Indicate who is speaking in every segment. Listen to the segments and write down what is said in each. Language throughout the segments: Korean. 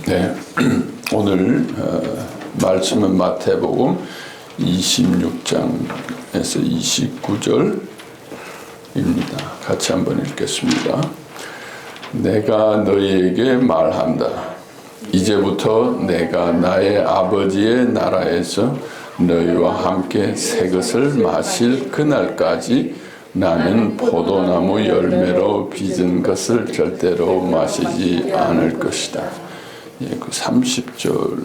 Speaker 1: 네, 오늘 말씀은 마태복음 26장에서 29절입니다. 같이 한번 읽겠습니다. 내가 너희에게 말한다. 이제부터 내가 나의 아버지의 나라에서 너희와 함께 새 것을 마실 그날까지 나는 포도나무 열매로 빚은 것을 절대로 마시지 않을 것이다. 예, 그 30절도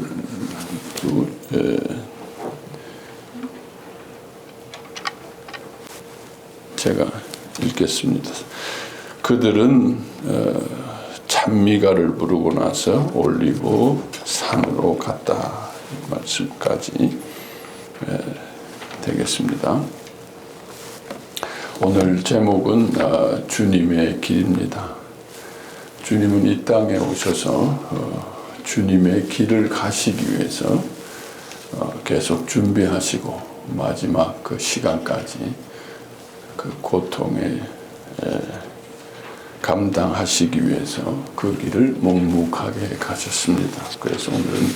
Speaker 1: 제가 읽겠습니다. 그들은 찬미가를 부르고 나서 올리브 산으로 갔다. 말씀까지 되겠습니다. 오늘 제목은 주님의 길입니다. 주님은 이 땅에 오셔서 주님의 길을 가시기 위해서 계속 준비하시고 마지막 그 시간까지 그 고통에 감당하시기 위해서 그 길을 묵묵하게 가셨습니다. 그래서 오늘은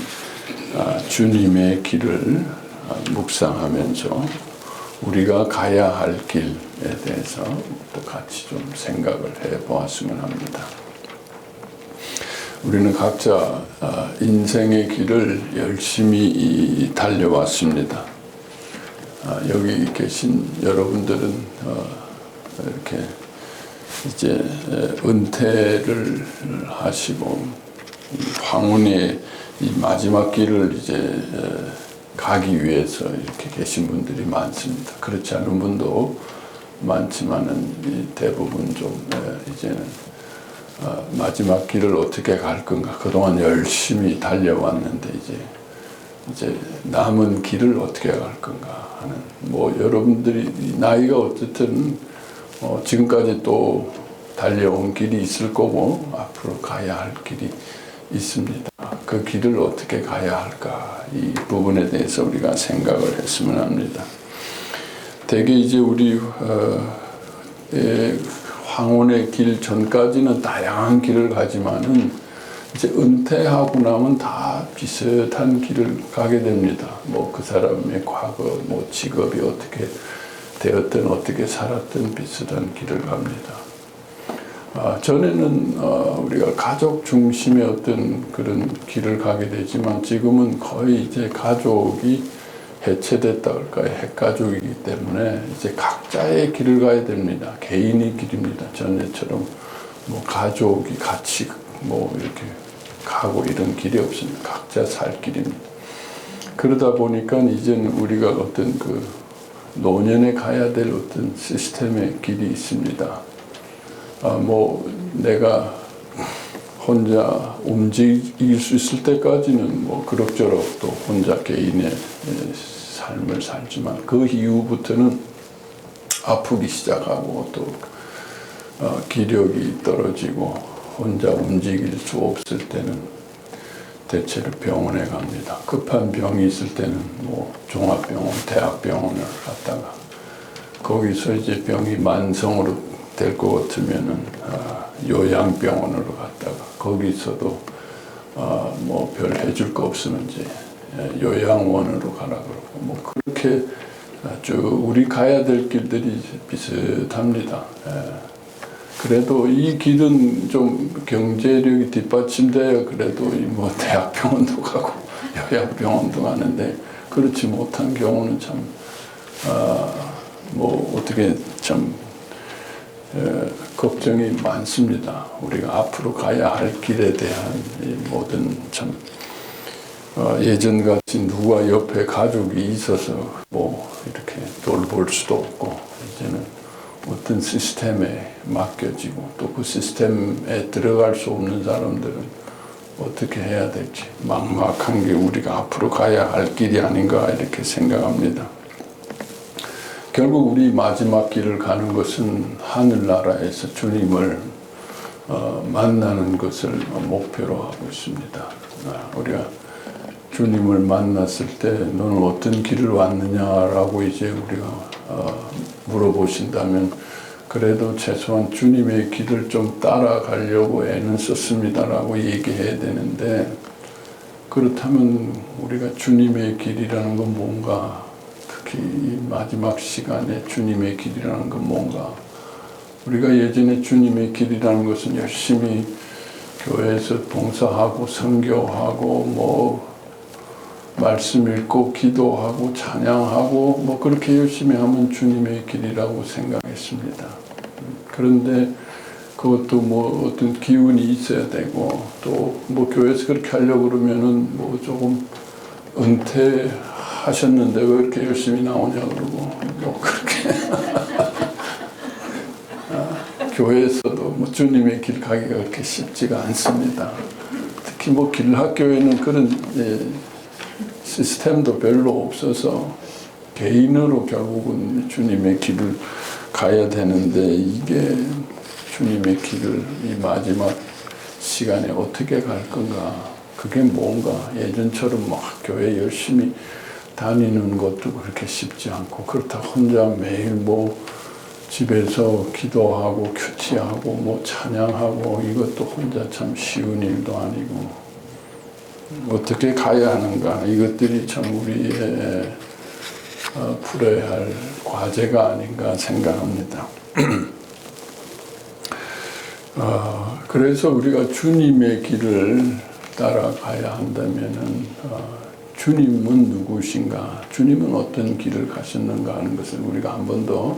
Speaker 1: 주님의 길을 묵상하면서 우리가 가야 할 길에 대해서 또 같이 좀 생각을 해보았으면 합니다. 우리는 각자 인생의 길을 열심히 달려왔습니다. 여기 계신 여러분들은 이렇게 이제 은퇴를 하시고 황혼의 이 마지막 길을 이제 가기 위해서 이렇게 계신 분들이 많습니다. 그렇지 않은 분도 많지만은 대부분 좀 이제는 마지막 길을 어떻게 갈 건가. 그동안 열심히 달려왔는데 이제 남은 길을 어떻게 갈 건가 하는, 뭐 여러분들이 나이가 어쨌든 지금까지 또 달려온 길이 있을 거고 앞으로 가야 할 길이 있습니다. 그 길을 어떻게 가야 할까, 이 부분에 대해서 우리가 생각을 했으면 합니다. 대개 이제 우리 황혼의 길 전까지는 다양한 길을 가지만은 이제 은퇴하고 나면 다 비슷한 길을 가게 됩니다. 뭐 그 사람의 과거, 뭐 직업이 어떻게 되었든 어떻게 살았든 비슷한 길을 갑니다. 전에는 우리가 가족 중심의 어떤 그런 길을 가게 되지만 지금은 거의 이제 가족이 해체됐다 할까요? 핵가족이기 때문에 이제 각자의 길을 가야 됩니다. 개인의 길입니다. 전에처럼 뭐 가족이 같이 뭐 이렇게 가고 이런 길이 없습니다. 각자 살 길입니다. 그러다 보니까 이제는 우리가 어떤 그 노년에 가야 될 어떤 시스템의 길이 있습니다. 뭐 내가 혼자 움직일 수 있을 때까지는 뭐 그럭저럭 또 혼자 개인의 삶을 살지만 그 이후부터는 아프기 시작하고 또 기력이 떨어지고 혼자 움직일 수 없을 때는 대체로 병원에 갑니다. 급한 병이 있을 때는 뭐 종합병원, 대학병원을 갔다가 거기서 이제 병이 만성으로 될 것 같으면은 요양병원으로 갔다가 거기서도 뭐 별 해줄 거 없으면 이제 요양원으로 가라 그러고 뭐 그렇게 쭉 우리 가야 될 길들이 비슷합니다. 그래도 이 길은 좀 경제력이 뒷받침돼야 그래도 뭐 대학병원도 가고 요양병원도 가는데 그렇지 못한 경우는 참 뭐 어떻게 참 걱정이 많습니다. 우리가 앞으로 가야 할 길에 대한 모든 참 예전같이 누가 옆에 가족이 있어서 뭐 이렇게 돌볼 수도 없고 이제는 어떤 시스템에 맡겨지고 또 그 시스템에 들어갈 수 없는 사람들은 어떻게 해야 될지 막막한 게 우리가 앞으로 가야 할 길이 아닌가 이렇게 생각합니다. 결국 우리 마지막 길을 가는 것은 하늘나라에서 주님을 만나는 것을 목표로 하고 있습니다. 우리가 주님을 만났을 때 너는 어떤 길을 왔느냐라고 이제 우리가 물어보신다면 그래도 최소한 주님의 길을 좀 따라가려고 애는 썼습니다라고 얘기해야 되는데 그렇다면 우리가 주님의 길이라는 건 뭔가, 특히 이 마지막 시간에 주님의 길이라는 건 뭔가, 우리가 예전에 주님의 길이라는 것은 열심히 교회에서 봉사하고 선교하고 뭐 말씀 읽고 기도하고 찬양하고 뭐 그렇게 열심히 하면 주님의 길이라고 생각했습니다. 그런데 그것도 뭐 어떤 기운이 있어야 되고, 또 뭐 교회에서 그렇게 하려고 그러면은 뭐 조금 은퇴하셨는데 왜 이렇게 열심히 나오냐 그러고, 뭐 그렇게 교회에서도 뭐 주님의 길 가기가 그렇게 쉽지가 않습니다. 특히 뭐 길학교에는 그런 시스템도 별로 없어서 개인으로 결국은 주님의 길을 가야 되는데, 이게 주님의 길을 이 마지막 시간에 어떻게 갈 건가, 그게 뭔가, 예전처럼 막 교회 열심히 다니는 것도 그렇게 쉽지 않고, 그렇다고 혼자 매일 뭐 집에서 기도하고 큐티하고 뭐 찬양하고, 이것도 혼자 참 쉬운 일도 아니고, 어떻게 가야 하는가, 이것들이 참 우리의 풀어야 할 과제가 아닌가 생각합니다. 그래서 우리가 주님의 길을 따라가야 한다면은, 주님은 누구신가, 주님은 어떤 길을 가셨는가 하는 것을 우리가 한 번 더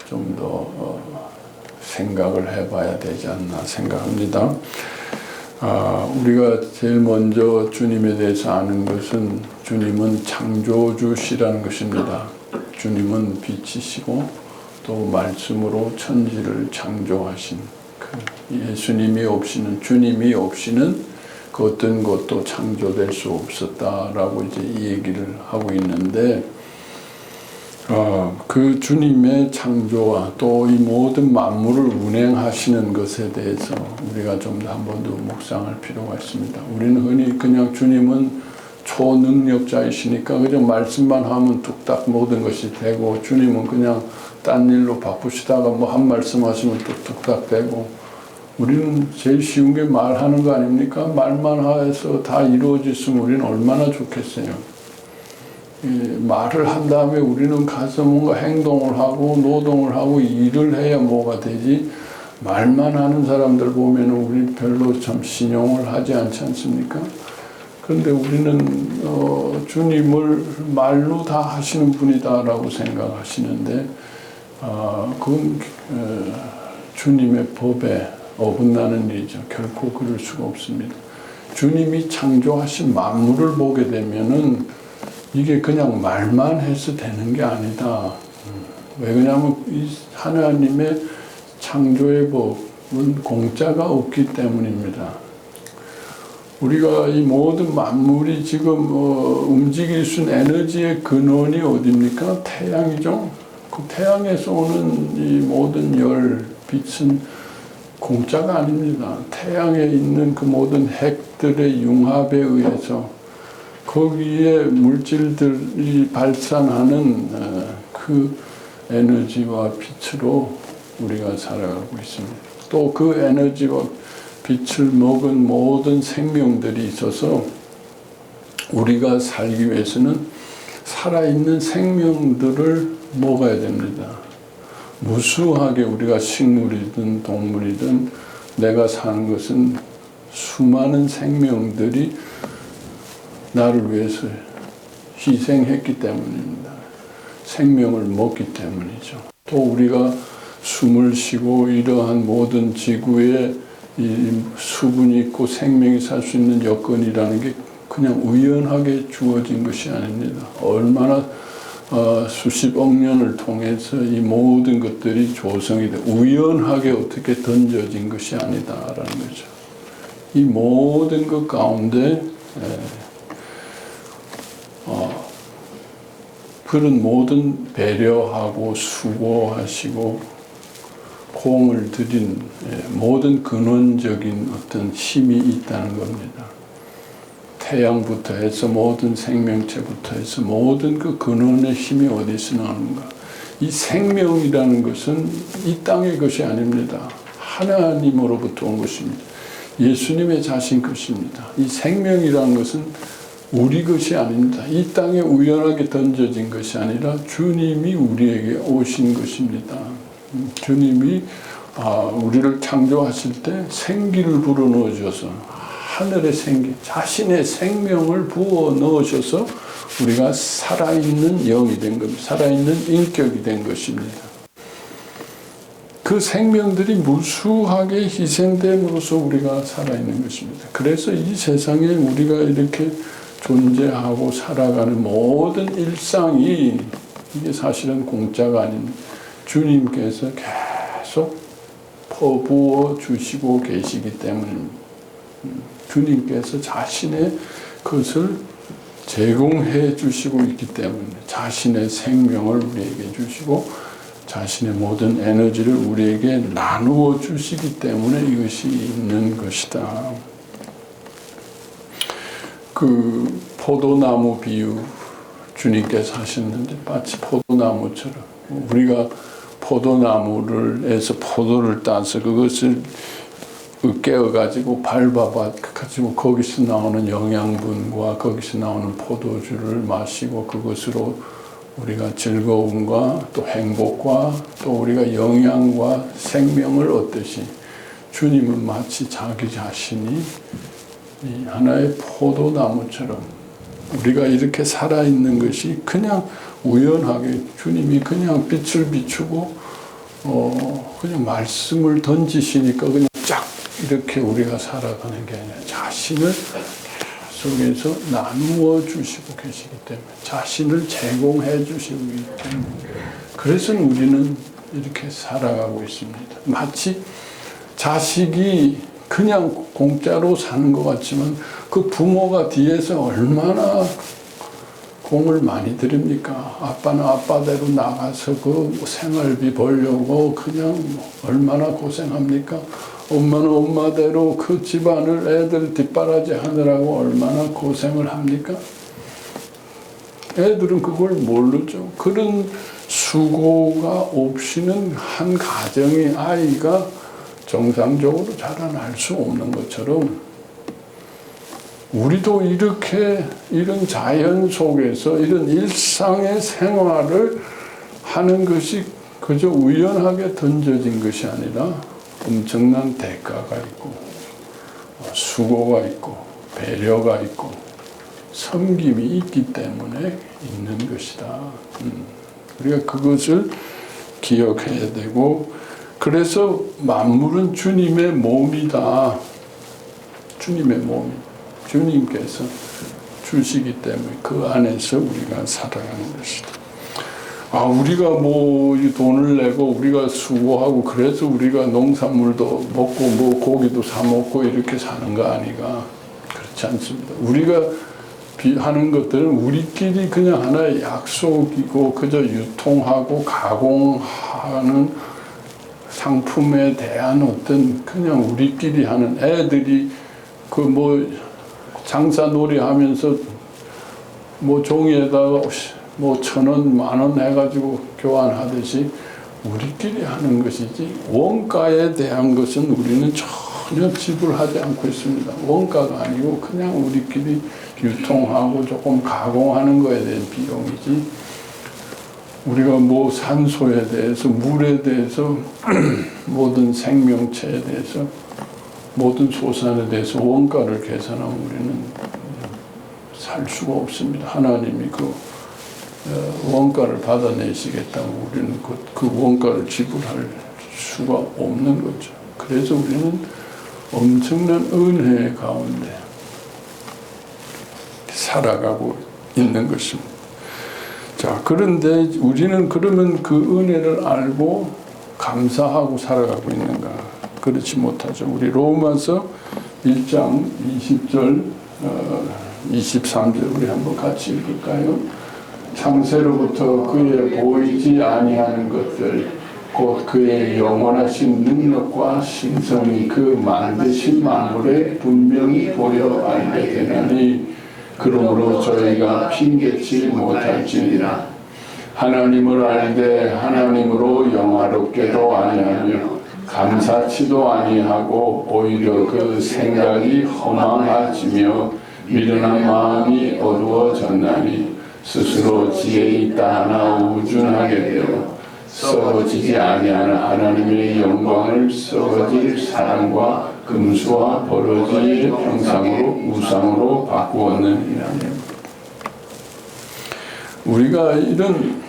Speaker 1: 좀 더 생각을 해봐야 되지 않나 생각합니다. 우리가 제일 먼저 주님에 대해서 아는 것은, 주님은 창조주시라는 것입니다. 주님은 빛이시고 또 말씀으로 천지를 창조하신, 예수님이 없이는, 주님이 없이는 그 어떤 것도 창조될 수 없었다라고 이제 이 얘기를 하고 있는데, 그 주님의 창조와 또 이 모든 만물을 운행하시는 것에 대해서 우리가 좀 더 한 번 더 묵상할 필요가 있습니다. 우리는 흔히 그냥 주님은 초능력자이시니까 그냥 말씀만 하면 뚝딱 모든 것이 되고, 주님은 그냥 딴 일로 바쁘시다가 뭐 한 말씀 하시면 또 뚝딱 되고, 우리는 제일 쉬운 게 말하는 거 아닙니까? 말만 해서 다 이루어졌으면 우리는 얼마나 좋겠어요. 말을 한 다음에 우리는 가서 뭔가 행동을 하고 노동을 하고 일을 해야 뭐가 되지, 말만 하는 사람들 보면 우리 별로 참 신용을 하지 않지 않습니까? 그런데 우리는 주님을 말로 다 하시는 분이다라고 생각하시는데, 그건 주님의 법에 어긋나는 일이죠. 결코 그럴 수가 없습니다. 주님이 창조하신 만물을 보게 되면은 이게 그냥 말만 해서 되는 게 아니다. 왜 그러냐면 이 하나님의 창조의 법은 공짜가 없기 때문입니다. 우리가 이 모든 만물이 지금 움직일 수 있는 에너지의 근원이 어디입니까? 태양이죠. 그 태양에서 오는 이 모든 열, 빛은 공짜가 아닙니다. 태양에 있는 그 모든 핵들의 융합에 의해서 거기에 물질들이 발산하는 그 에너지와 빛으로 우리가 살아가고 있습니다. 또 그 에너지와 빛을 먹은 모든 생명들이 있어서 우리가 살기 위해서는 살아있는 생명들을 먹어야 됩니다. 무수하게 우리가 식물이든 동물이든 내가 사는 것은 수많은 생명들이 나를 위해서 희생했기 때문입니다. 생명을 먹기 때문이죠. 또 우리가 숨을 쉬고 이러한 모든 지구에 이 수분이 있고 생명이 살 수 있는 여건이라는 게 그냥 우연하게 주어진 것이 아닙니다. 얼마나 수십억 년을 통해서 이 모든 것들이 조성이 돼 우연하게 어떻게 던져진 것이 아니다라는 거죠. 이 모든 것 가운데 그런 모든 배려하고 수고하시고 공을 들인 모든 근원적인 어떤 힘이 있다는 겁니다. 태양부터 해서 모든 생명체부터 해서 모든 그 근원의 힘이 어디서 나오는가. 이 생명이라는 것은 이 땅의 것이 아닙니다. 하나님으로부터 온 것입니다. 예수님의 자신 것입니다. 이 생명이라는 것은 우리 것이 아닙니다. 이 땅에 우연하게 던져진 것이 아니라 주님이 우리에게 오신 것입니다. 주님이 우리를 창조하실 때 생기를 불어넣어 주셔서 하늘의 생기, 자신의 생명을 부어 넣으셔서 우리가 살아있는 영이 된 겁니다. 살아있는 인격이 된 것입니다. 그 생명들이 무수하게 희생됨으로써 우리가 살아있는 것입니다. 그래서 이 세상에 우리가 이렇게 존재하고 살아가는 모든 일상이 이게 사실은 공짜가 아닌 주님께서 계속 퍼부어 주시고 계시기 때문입니다. 주님께서 자신의 것을 제공해 주시고 있기 때문에 자신의 생명을 우리에게 주시고 자신의 모든 에너지를 우리에게 나누어 주시기 때문에 이것이 있는 것이다. 그 포도나무 비유 주님께서 하셨는데 마치 포도나무처럼 우리가 포도나무에서 포도를 따서 그것을 깨어가지고 밟아가지고 거기서 나오는 영양분과 거기서 나오는 포도주를 마시고 그것으로 우리가 즐거움과 또 행복과 또 우리가 영양과 생명을 얻듯이 주님은 마치 자기 자신이 이 하나의 포도나무처럼 우리가 이렇게 살아있는 것이 그냥 우연하게 주님이 그냥 빛을 비추고 그냥 말씀을 던지시니까 그냥 쫙 이렇게 우리가 살아가는 게 아니라 자신을 속에서 나누어 주시고 계시기 때문에 자신을 제공해 주시기 때문에 그래서 우리는 이렇게 살아가고 있습니다. 마치 자식이 그냥 공짜로 사는 것 같지만 그 부모가 뒤에서 얼마나 공을 많이 들입니까? 아빠는 아빠대로 나가서 그 생활비 벌려고 그냥 얼마나 고생합니까? 엄마는 엄마대로 그 집안을 애들 뒷바라지 하느라고 얼마나 고생을 합니까? 애들은 그걸 모르죠. 그런 수고가 없이는 한 가정의 아이가 정상적으로 자라날 수 없는 것처럼 우리도 이렇게 이런 자연 속에서 이런 일상의 생활을 하는 것이 그저 우연하게 던져진 것이 아니라 엄청난 대가가 있고 수고가 있고 배려가 있고 섬김이 있기 때문에 있는 것이다. 우리가 그것을 기억해야 되고 그래서 만물은 주님의 몸이다. 주님의 몸이 주님께서 주시기 때문에 그 안에서 우리가 살아가는 것이다. 우리가 뭐 돈을 내고 우리가 수고하고 그래서 우리가 농산물도 먹고 뭐 고기도 사 먹고 이렇게 사는 거 아니가? 그렇지 않습니다. 우리가 하는 것들은 우리끼리 그냥 하나의 약속이고 그저 유통하고 가공하는 상품에 대한 어떤 그냥 우리끼리 하는 애들이 그 뭐 장사놀이 하면서 뭐 종이에다가 뭐 1,000원, 10,000원 해가지고 교환하듯이 우리끼리 하는 것이지 원가에 대한 것은 우리는 전혀 지불하지 않고 있습니다. 원가가 아니고 그냥 우리끼리 유통하고 조금 가공하는 거에 대한 비용이지 우리가 뭐 산소에 대해서 물에 대해서 모든 생명체에 대해서 모든 소산에 대해서 원가를 계산하면 우리는 살 수가 없습니다. 하나님이 그 원가를 받아내시겠다고 우리는 그 원가를 지불할 수가 없는 거죠. 그래서 우리는 엄청난 은혜 가운데 살아가고 있는 것입니다. 자, 그런데 우리는 그러면 그 은혜를 알고 감사하고 살아가고 있는가? 그렇지 못하죠. 우리 로마서 1장 20절, 23절 우리 한번 같이 읽을까요? 창세로부터 그의 보이지 아니하는 것들 곧 그의 영원하신 능력과 신성이 그 만드신 만물에 분명히 보여 알게 되나니 그러므로 저희가 핑계치 못할지니라. 하나님을 알되 하나님으로 영화롭게도 아니하며 감사치도 아니하고 오히려 그 생각이 허망해지며 미련한 마음이 어두워졌나니 스스로 지혜 있다 하나 우준하게 되어 썩어지지 아니하는 하나님의 영광을 썩어질 사랑과 금수와 벌어질 형상으로 우상으로 바꾸었느니라. 우리가 이런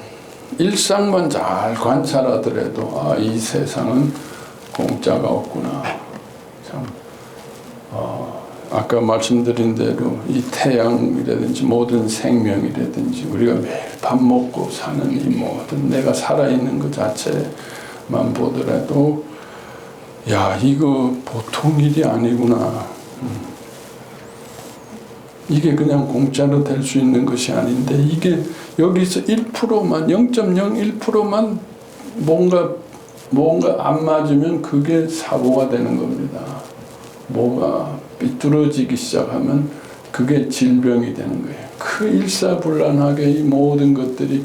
Speaker 1: 일상만 잘 관찰하더라도 이 세상은 공짜가 없구나. 참, 아까 말씀드린 대로 이 태양이라든지 모든 생명이라든지 우리가 매일 밥 먹고 사는 이 모든 내가 살아있는 것 자체만 보더라도 이거 보통 일이 아니구나. 이게 그냥 공짜로 될 수 있는 것이 아닌데 이게 여기서 1%만 0.01%만 뭔가 안 맞으면 그게 사고가 되는 겁니다. 뭐가 삐뚤어지기 시작하면 그게 질병이 되는 거예요. 그 일사불란하게 이 모든 것들이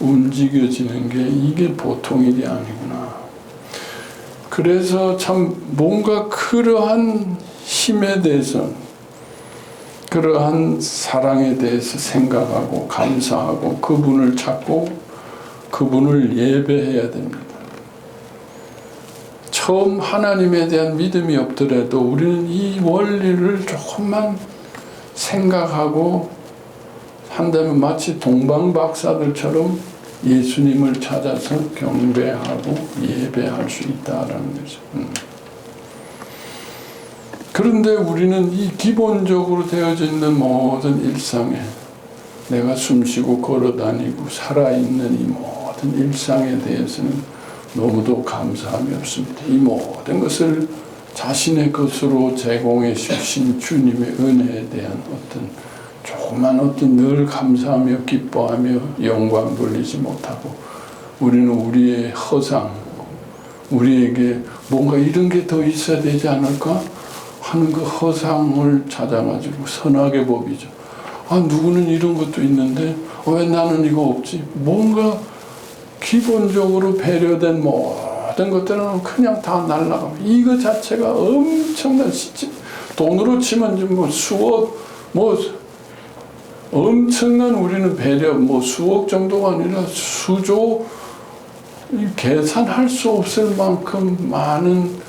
Speaker 1: 움직여지는 게 이게 보통 일이 아니구나. 그래서 참 뭔가 그러한 힘에 대해서 그러한 사랑에 대해서 생각하고 감사하고 그분을 찾고 그분을 예배해야 됩니다. 처음 하나님에 대한 믿음이 없더라도 우리는 이 원리를 조금만 생각하고 한다면 마치 동방박사들처럼 예수님을 찾아서 경배하고 예배할 수 있다라는 거죠. 그런데 우리는 이 기본적으로 되어져 있는 모든 일상에 내가 숨쉬고 걸어다니고 살아있는 이 모든 일상에 대해서는 너무도 감사함이 없습니다. 이 모든 것을 자신의 것으로 제공해 주신 주님의 은혜에 대한 어떤 조그만 어떤 늘 감사하며 기뻐하며 영광 돌리지 못하고 우리는 우리의 허상, 우리에게 뭔가 이런 게 더 있어야 되지 않을까 하는 그 허상을 찾아가지고 선악의 법이죠. 누구는 이런 것도 있는데 왜 나는 이거 없지? 뭔가 기본적으로 배려된 모든 것들은 그냥 다 날아가고 이거 자체가 엄청난 돈으로 치면 뭐 수억 엄청난 우리는 배려 수억 정도가 아니라 수조 계산할 수 없을 만큼 많은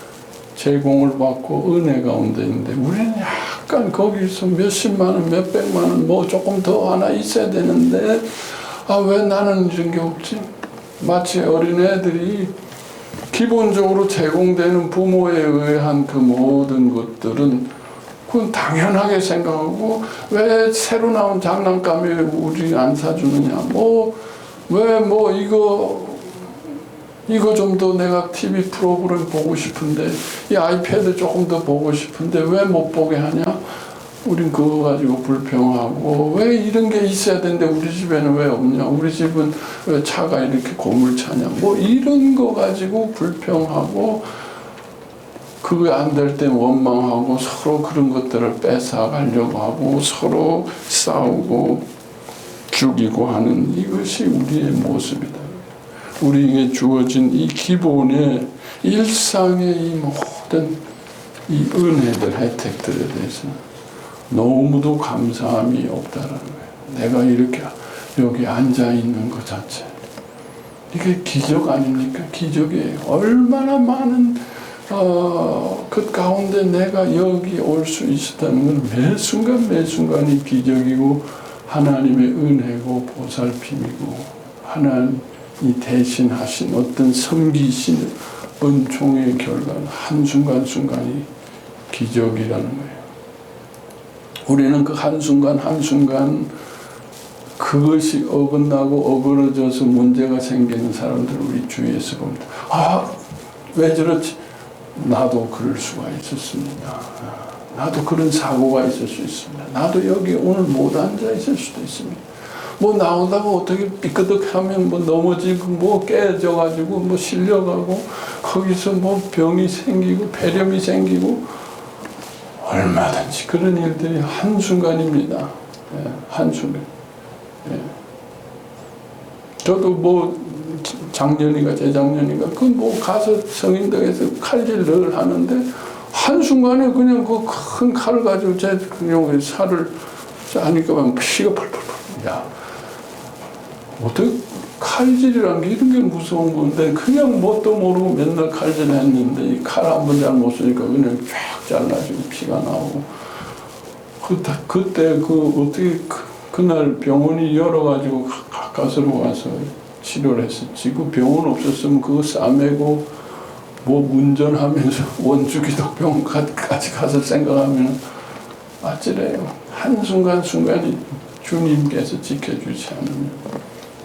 Speaker 1: 제공을 받고 은혜 가운데 있는데 우리는 약간 거기서 몇십만 원, 몇백만 원 조금 더 하나 있어야 되는데 왜 나는 이런 게 없지? 마치 어린애들이 기본적으로 제공되는 부모에 의한 그 모든 것들은 그건 당연하게 생각하고 왜 새로 나온 장난감에 우리 안 사주느냐 이거 좀 더 내가 TV 프로그램 보고 싶은데 이 아이패드 조금 더 보고 싶은데 왜 못 보게 하냐? 우린 그거 가지고 불평하고 왜 이런 게 있어야 되는데 우리 집에는 왜 없냐? 우리 집은 왜 차가 이렇게 고물차냐? 이런 거 가지고 불평하고 그게 안 될 때 원망하고 서로 그런 것들을 뺏어가려고 하고 서로 싸우고 죽이고 하는 이것이 우리의 모습이다. 우리에게 주어진 이 기본의 일상의 이 모든 이 은혜들, 혜택들에 대해서 너무도 감사함이 없다라는 거예요. 내가 이렇게 여기 앉아 있는 것 자체. 이게 기적 아닙니까? 기적이에요. 얼마나 많은 그 가운데 내가 여기 올 수 있었다는 건 매 순간이 기적이고 하나님의 은혜고 보살핌이고 하나님이 대신하신 어떤 섬기신 은총의 결과는 한순간순간이 기적이라는 거예요. 우리는 그 한순간 그것이 어긋나고 어그러져서 문제가 생기는 사람들 우리 주위에서 봅니다. 왜 저렇지? 나도 그럴 수가 있었습니다. 나도 그런 사고가 있을 수 있습니다. 나도 여기 오늘 못 앉아 있을 수도 있습니다. 나오다가 어떻게 삐끄덕하면 넘어지고 깨져가지고 실려가고 거기서 병이 생기고 폐렴이 생기고 얼마든지 그런 일들이 한순간입니다. 한순간. 저도 작년인가 재작년인가 그 뭐 가서 성인덕에서 칼질 늘 하는데 한순간에 그냥 그 큰 칼을 가지고 제 그냥 살을 하니까 막 피가 펄펄펄. 야, 어떻게 칼질이란 게 이런 게 무서운 건데 그냥 뭣도 모르고 맨날 칼질했는데 이 칼 한 번 잘못 쓰니까 그냥 쫙 잘라지고 피가 나오고 그때 어떻게 그날 병원이 열어가지고 가까스로 가서 치료를 했었지. 그 병원 없었으면 그거 싸매고 뭐 운전하면서 원주기독병원까지 가서 생각하면 아찔해요. 한순간순간이 주님께서 지켜주지 않으면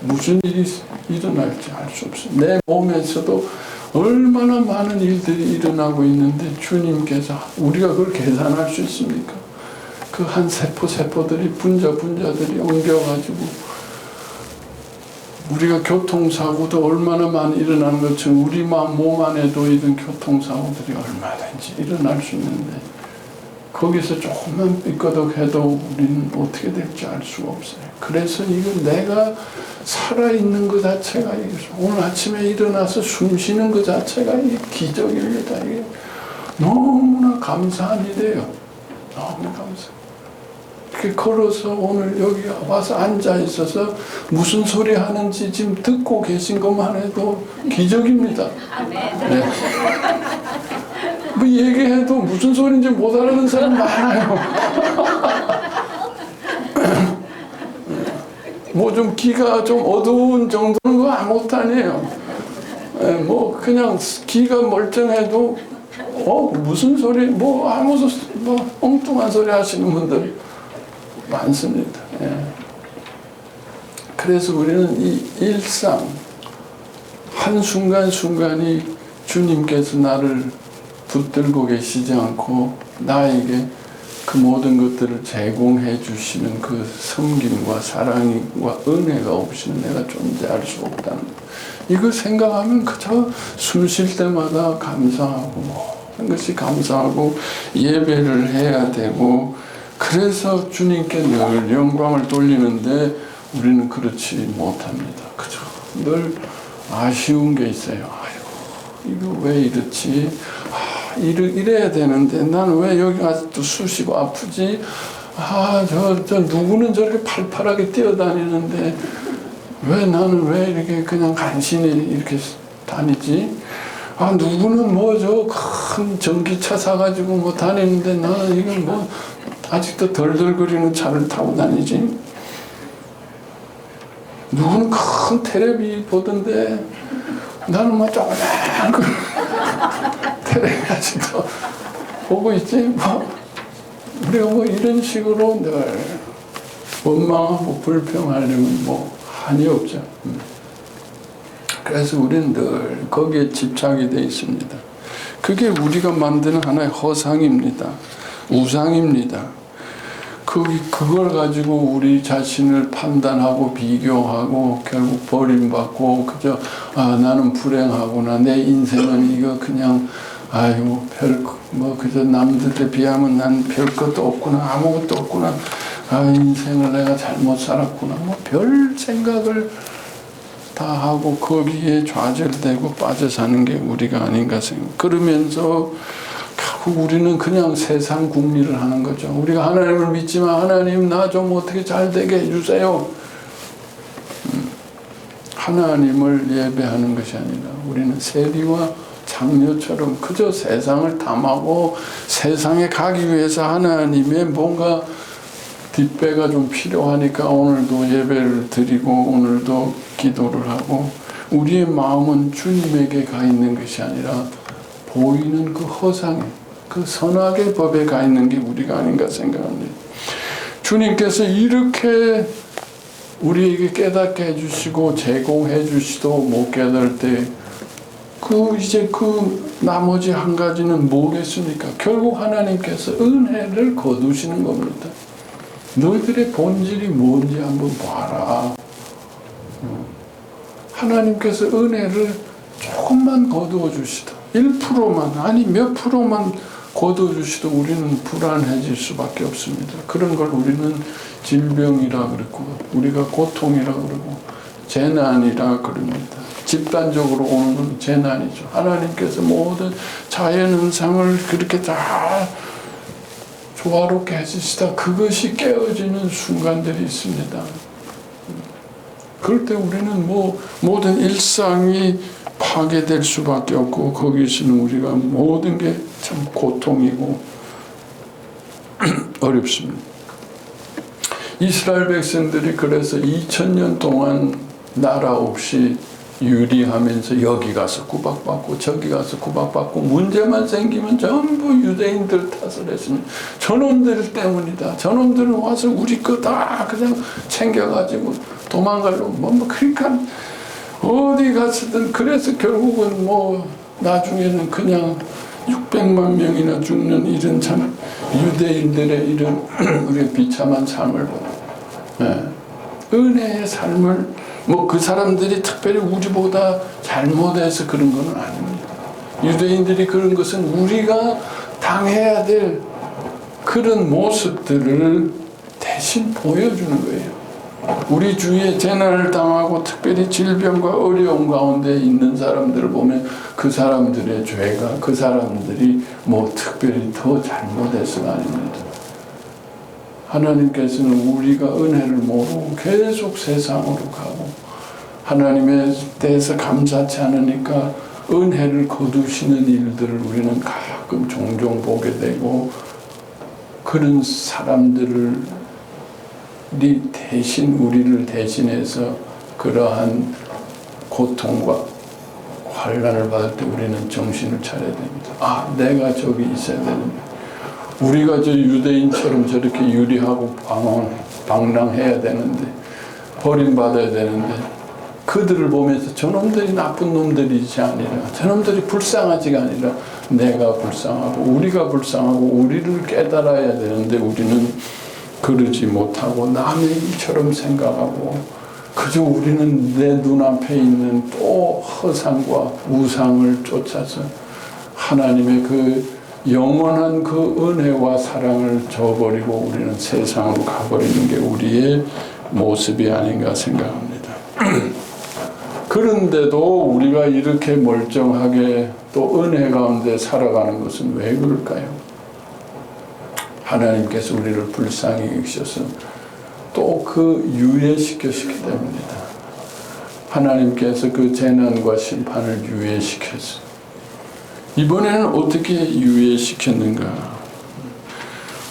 Speaker 1: 무슨 일이 일어날지 알 수 없어요. 내 몸에서도 얼마나 많은 일들이 일어나고 있는데 주님께서 우리가 그걸 계산할 수 있습니까? 그 한 세포들이 분자들이 엉겨가지고 우리가 교통사고도 얼마나 많이 일어나는 것처럼 우리 몸 안에도 이런 교통사고들이 얼마든지 일어날 수 있는데 거기서 조금만 삐끄덕해도 우리는 어떻게 될지 알 수가 없어요. 그래서 이거 내가 살아있는 것 자체가 오늘 아침에 일어나서 숨 쉬는 것 자체가 기적입니다. 이게 너무나 감사한 일이에요. 너무 감사해요. 이렇게 걸어서 오늘 여기 와서 앉아 있어서 무슨 소리 하는지 지금 듣고 계신 것만 해도 기적입니다. 네. 뭐 얘기해도 무슨 소리인지 못 알아듣는 사람 많아요. 뭐 좀 귀가 좀 어두운 정도는 거 아무것도 아니에요. 뭐 그냥 귀가 멀쩡해도 무슨 소리 뭐 엉뚱한 소리 하시는 분들 많습니다. 그래서 우리는 이 일상 한순간순간이 주님께서 나를 붙들고 계시지 않고 나에게 그 모든 것들을 제공해 주시는 그 섬김과 사랑과 은혜가 없이는 내가 존재할 수 없다는 것. 이거 생각하면 그저 숨 쉴 때마다 감사하고 모든 것이 감사하고 예배를 해야 되고 그래서 주님께 늘 영광을 돌리는데 우리는 그렇지 못합니다. 그죠? 늘 아쉬운 게 있어요. 아이고, 이거 왜 이렇지? 이래야 되는데 나는 왜 여기 아직도 쑤시고 아프지? 저 누구는 저렇게 팔팔하게 뛰어다니는데 왜 나는 왜 이렇게 그냥 간신히 이렇게 다니지? 누구는 뭐 저 큰 전기차 사가지고 뭐 다니는데 나는 이건 뭐 아직도 덜덜거리는 차를 타고 다니지? 누구는 큰 텔레비 보던데 나는 뭐 조그만 그 텔레비 아직도 보고 있지? 우리가 뭐 이런 식으로 늘 원망하고 불평하려면 뭐 한이 없죠. 그래서 우리는 늘 거기에 집착이 되어 있습니다. 그게 우리가 만드는 하나의 허상입니다. 우상입니다. 그걸 가지고 우리 자신을 판단하고 비교하고 결국 버림받고 그저 나는 불행하구나. 내 인생은 이거 그냥 아이고 그저 남들에 비하면 난 별것도 없구나. 아무것도 없구나. 인생을 내가 잘못 살았구나. 별 생각을 다 하고 거기에 좌절되고 빠져 사는 게 우리가 아닌가 생각합니다. 그러면서 결국 우리는 그냥 세상 궁리를 하는 거죠. 우리가 하나님을 믿지만 하나님 나 좀 어떻게 잘 되게 해주세요. 하나님을 예배하는 것이 아니라 우리는 세리와 장녀처럼 그저 세상을 탐하고 세상에 가기 위해서 하나님의 뭔가 뒷배가 좀 필요하니까 오늘도 예배를 드리고 오늘도 기도를 하고 우리의 마음은 주님에게 가 있는 것이 아니라 보이는 그 허상에 그 선악의 법에 가 있는 게 우리가 아닌가 생각합니다. 주님께서 이렇게 우리에게 깨닫게 해주시고 제공해 주시도 못 깨달을 때 이제 나머지 한 가지는 뭐겠습니까? 결국 하나님께서 은혜를 거두시는 겁니다. 너희들의 본질이 뭔지 한번 봐라. 하나님께서 은혜를 조금만 거두어 주시다. 1%만 아니 몇 프로만 거두어 주시도 우리는 불안해질 수밖에 없습니다. 그런 걸 우리는 질병이라 그러고 우리가 고통이라 그러고 재난이라 그럽니다. 집단적으로 오는 재난이죠. 하나님께서 모든 자연현상을 그렇게 다 조화롭게 해주시다 그것이 깨어지는 순간들이 있습니다. 그럴 때 우리는 모든 일상이 파괴될 수밖에 없고 거기서는 우리가 모든 게 참 고통이고 어렵습니다. 이스라엘 백성들이 그래서 2000년 동안 나라 없이 유리하면서 여기 가서 구박받고 저기 가서 구박받고 문제만 생기면 전부 유대인들 탓을 했습니다. 저놈들 때문이다. 저놈들은 와서 우리 거 다 그냥 챙겨가지고 도망가려고 그러니까 어디 갔든 그래서 결국은 나중에는 그냥 600만 명이나 죽는 이런 참 유대인들의 이런 우리의 비참한 삶을 은혜의 삶을 그 사람들이 특별히 우리보다 잘못해서 그런 건 아닙니다. 유대인들이 그런 것은 우리가 당해야 될 그런 모습들을 대신 보여주는 거예요. 우리 주위에 재난을 당하고 특별히 질병과 어려움 가운데 있는 사람들을 보면 그 사람들의 죄가 그 사람들이 특별히 더 잘못해서가 아닙니다. 하나님께서는 우리가 은혜를 모르고 계속 세상으로 가고 하나님에 대해서 감사치 않으니까 은혜를 거두시는 일들을 우리는 가끔 종종 보게 되고 그런 사람들이 대신 우리를 대신해서 그러한 고통과 환난을 받을 때 우리는 정신을 차려야 됩니다. 내가 저기 있어야 되는데 우리가 저 유대인처럼 저렇게 유리하고 방랑해야 되는데 버림받아야 되는데 그들을 보면서 저놈들이 나쁜 놈들이지 아니라 저놈들이 불쌍하지가 아니라 내가 불쌍하고 우리가 불쌍하고 우리를 깨달아야 되는데 우리는 그러지 못하고 남의 일처럼 생각하고 그저 우리는 내 눈앞에 있는 또 허상과 우상을 쫓아서 하나님의 그 영원한 그 은혜와 사랑을 저버리고 우리는 세상으로 가버리는 게 우리의 모습이 아닌가 생각합니다. 그런데도 우리가 이렇게 멀쩡하게 또 은혜 가운데 살아가는 것은 왜 그럴까요? 하나님께서 우리를 불쌍히 여기셔서 또 그 유예시키기 때문입니다. 하나님께서 그 재난과 심판을 유예시켜서 이번에는 어떻게 유예시켰는가?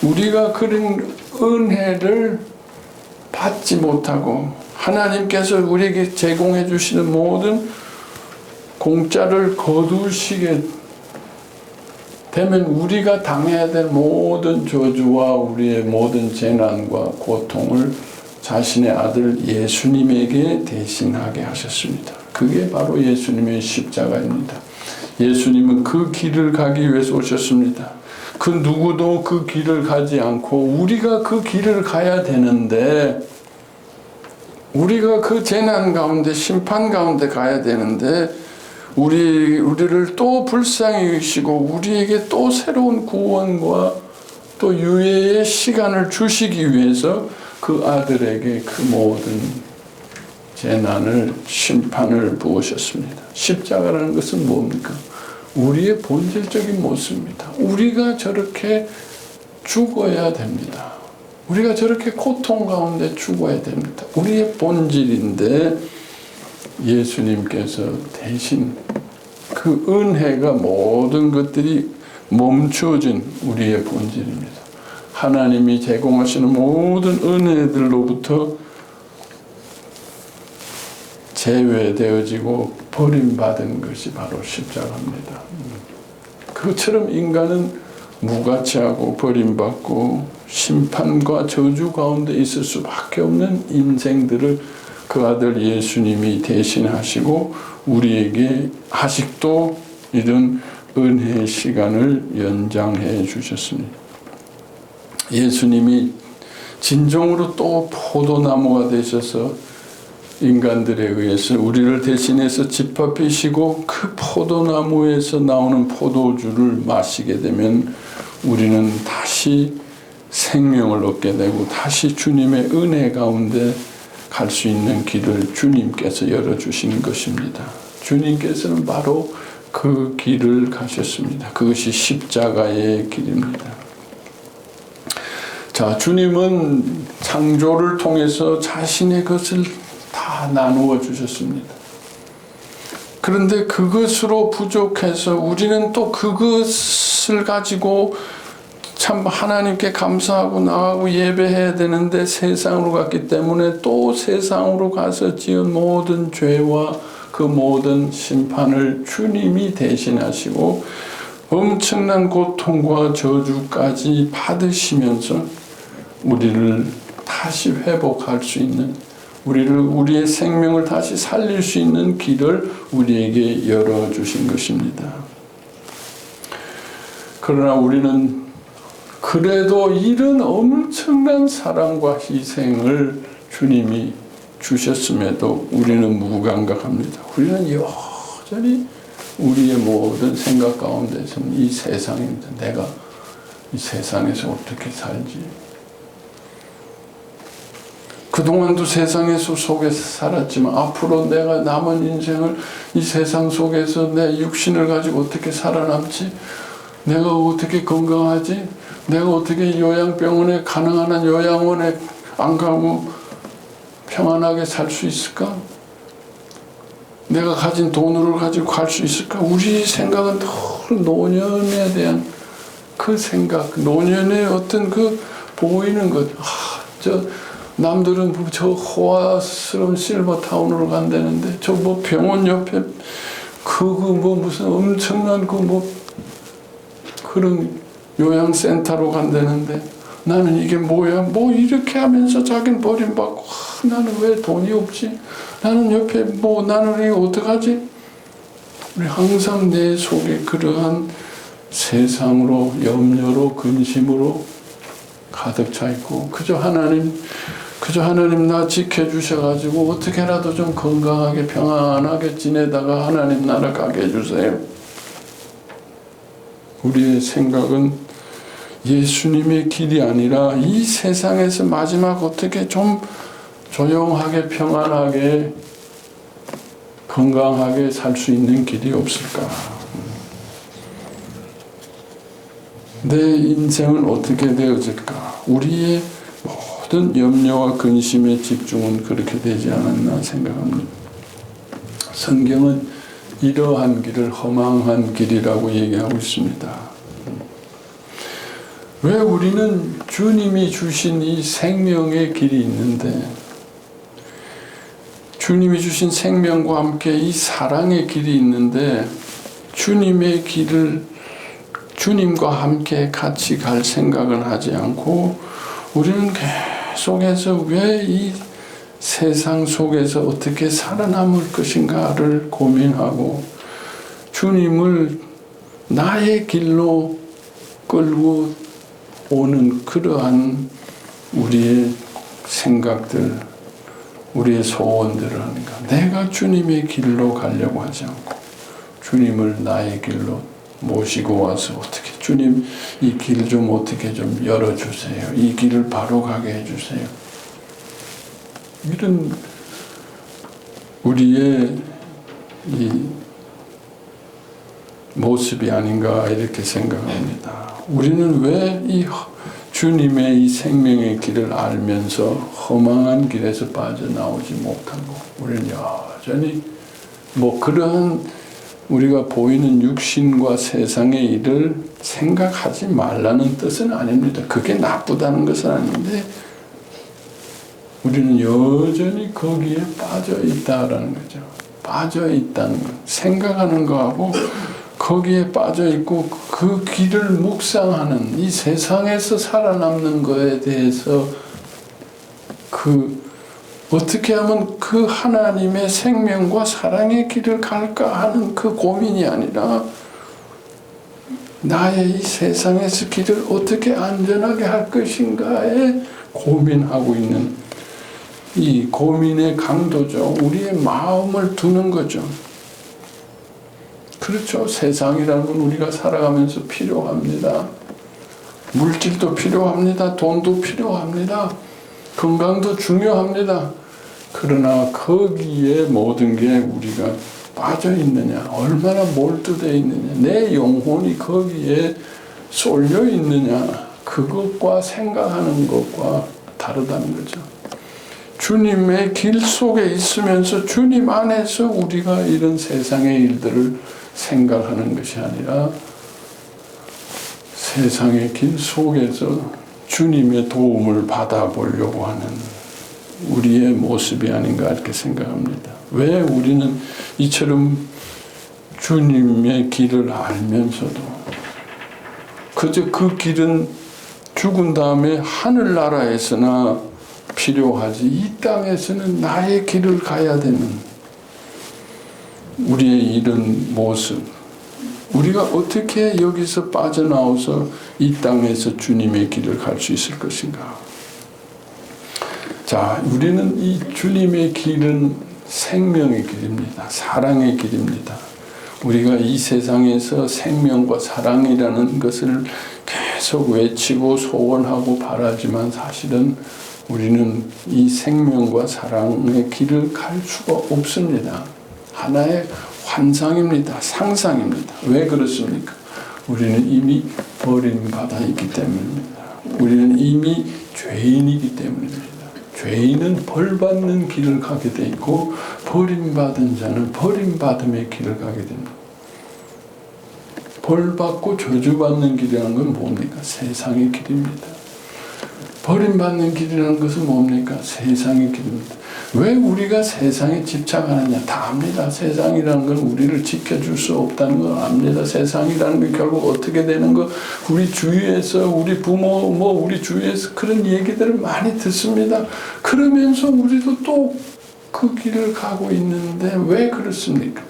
Speaker 1: 우리가 그런 은혜를 받지 못하고 하나님께서 우리에게 제공해 주시는 모든 공짜를 거두시게 되면 우리가 당해야 될 모든 저주와 우리의 모든 재난과 고통을 자신의 아들 예수님에게 대신하게 하셨습니다. 그게 바로 예수님의 십자가입니다. 예수님은 그 길을 가기 위해서 오셨습니다. 그 누구도 그 길을 가지 않고 우리가 그 길을 가야 되는데 우리가 그 재난 가운데 심판 가운데 가야 되는데 우리를 또 불쌍히 여기시고 우리에게 또 새로운 구원과 또 유예의 시간을 주시기 위해서 그 아들에게 그 모든 재난을 심판을 부으셨습니다. 십자가라는 것은 뭡니까? 우리의 본질적인 모습입니다. 우리가 저렇게 죽어야 됩니다. 우리가 저렇게 고통 가운데 죽어야 됩니다. 우리의 본질인데 예수님께서 대신 그 은혜가 모든 것들이 멈추어진 우리의 본질입니다. 하나님이 제공하시는 모든 은혜들로부터 제외되어지고 버림받은 것이 바로 십자가입니다. 그것처럼 인간은 무가치하고 버림받고 심판과 저주 가운데 있을 수밖에 없는 인생들을 그 아들 예수님이 대신하시고 우리에게 아직도 이런 은혜의 시간을 연장해 주셨습니다. 예수님이 진정으로 또 포도나무가 되셔서 인간들에 의해서 우리를 대신해서 집합이시고 그 포도나무에서 나오는 포도주를 마시게 되면 우리는 다시 생명을 얻게 되고 다시 주님의 은혜 가운데 갈 수 있는 길을 주님께서 열어주시는 것입니다. 주님께서는 바로 그 길을 가셨습니다. 그것이 십자가의 길입니다. 자, 주님은 창조를 통해서 자신의 것을 다 나누어 주셨습니다. 그런데 그것으로 부족해서 우리는 또 그것을 가지고 참 하나님께 감사하고 나가고 예배해야 되는데 세상으로 갔기 때문에 또 세상으로 가서 지은 모든 죄와 그 모든 심판을 주님이 대신하시고 엄청난 고통과 저주까지 받으시면서 우리를 다시 회복할 수 있는, 우리의 생명을 다시 살릴 수 있는 길을 우리에게 열어주신 것입니다. 그러나 우리는 그래도 이런 엄청난 사랑과 희생을 주님이 주셨음에도 우리는 무감각합니다. 우리는 여전히 우리의 모든 생각 가운데서는 이 세상입니다. 내가 이 세상에서 어떻게 살지? 그동안도 세상에서 속에서 살았지만 앞으로 내가 남은 인생을 이 세상 속에서 내 육신을 가지고 어떻게 살아남지? 내가 어떻게 건강하지? 내가 어떻게 요양병원에 가능한 한 요양원에 안 가고 평안하게 살 수 있을까? 내가 가진 돈으로 가지고 갈 수 있을까? 우리 생각은 늘 노년에 대한 그 생각, 노년의 어떤 그 보이는 것. 저 남들은 저 호화스러운 실버타운으로 간다는데 저 뭐 병원 옆에 뭐 무슨 엄청난 그런 요양센터로 간다는데 나는 이게 뭐야? 뭐 이렇게 하면서 자기는 버림받고 나는 왜 돈이 없지? 나는 옆에 나는 이거 어떡하지? 우리 항상 내 속에 그러한 세상으로 염려로 근심으로 가득 차 있고 그저 하나님 나 지켜주셔가지고 어떻게라도 좀 건강하게 평안하게 지내다가 하나님 나라 가게 해주세요. 우리의 생각은 예수님의 길이 아니라 이 세상에서 마지막 어떻게 좀 조용하게 평안하게 건강하게 살 수 있는 길이 없을까? 내 인생은 어떻게 되어질까? 우리의 모든 염려와 근심의 집중은 그렇게 되지 않았나 생각합니다. 성경은 이러한 길을 허망한 길이라고 얘기하고 있습니다. 왜 우리는 주님이 주신 이 생명의 길이 있는데 주님이 주신 생명과 함께 이 사랑의 길이 있는데 주님의 길을 주님과 함께 같이 갈 생각은 하지 않고 우리는 계속해서 왜 이 세상 속에서 어떻게 살아남을 것인가를 고민하고 주님을 나의 길로 끌고 오는 그러한 우리의 생각들, 우리의 소원들을 하는가. 내가 주님의 길로 가려고 하지 않고 주님을 나의 길로 모시고 와서 어떻게 주님 이 길 좀 어떻게 좀 열어주세요. 이 길을 바로 가게 해주세요. 이런 우리의 이 모습이 아닌가 이렇게 생각합니다. 우리는 왜 이 주님의 이 생명의 길을 알면서 허망한 길에서 빠져나오지 못하고 우리는 여전히 그러한 우리가 보이는 육신과 세상의 일을 생각하지 말라는 뜻은 아닙니다. 그게 나쁘다는 것은 아닌데 우리는 여전히 거기에 빠져 있다라는 거죠. 빠져 있다는 것. 생각하는 거하고 거기에 빠져 있고 그 길을 묵상하는 이 세상에서 살아남는 거에 대해서 어떻게 하면 그 하나님의 생명과 사랑의 길을 갈까 하는 그 고민이 아니라 나의 이 세상에서 길을 어떻게 안전하게 할 것인가에 고민하고 있는 이 고민의 강도죠. 우리의 마음을 두는 거죠. 그렇죠. 세상이라는 건 우리가 살아가면서 필요합니다. 물질도 필요합니다. 돈도 필요합니다. 건강도 중요합니다. 그러나 거기에 모든 게 우리가 빠져 있느냐, 얼마나 몰두되어 있느냐, 내 영혼이 거기에 쏠려 있느냐, 그것과 생각하는 것과 다르다는 거죠. 주님의 길 속에 있으면서 주님 안에서 우리가 이런 세상의 일들을 생각하는 것이 아니라 세상의 길 속에서 주님의 도움을 받아보려고 하는 우리의 모습이 아닌가 이렇게 생각합니다. 왜 우리는 이처럼 주님의 길을 알면서도 그저 그 길은 죽은 다음에 하늘나라에서나 필요하지 이 땅에서는 나의 길을 가야 되는 우리의 이런 모습, 우리가 어떻게 여기서 빠져나와서 이 땅에서 주님의 길을 갈 수 있을 것인가. 자, 우리는 이 주님의 길은 생명의 길입니다. 사랑의 길입니다. 우리가 이 세상에서 생명과 사랑이라는 것을 계속 외치고 소원하고 바라지만 사실은 우리는 이 생명과 사랑의 길을 갈 수가 없습니다. 하나의 환상입니다. 상상입니다. 왜 그렇습니까? 우리는 이미 버림받아 있기 때문입니다. 우리는 이미 죄인이기 때문입니다. 죄인은 벌받는 길을 가게 돼 있고 버림받은 자는 버림받음의 길을 가게 됩니다. 벌받고 저주받는 길이라는 건 뭡니까? 세상의 길입니다. 버림받는 길이라는 것은 뭡니까? 세상의 길입니다. 왜 우리가 세상에 집착하느냐? 다 압니다. 세상이라는 건 우리를 지켜줄 수 없다는 걸 압니다. 세상이라는 게 결국 어떻게 되는 거, 우리 주위에서, 우리 부모, 우리 주위에서 그런 얘기들을 많이 듣습니다. 그러면서 우리도 또 그 길을 가고 있는데 왜 그렇습니까?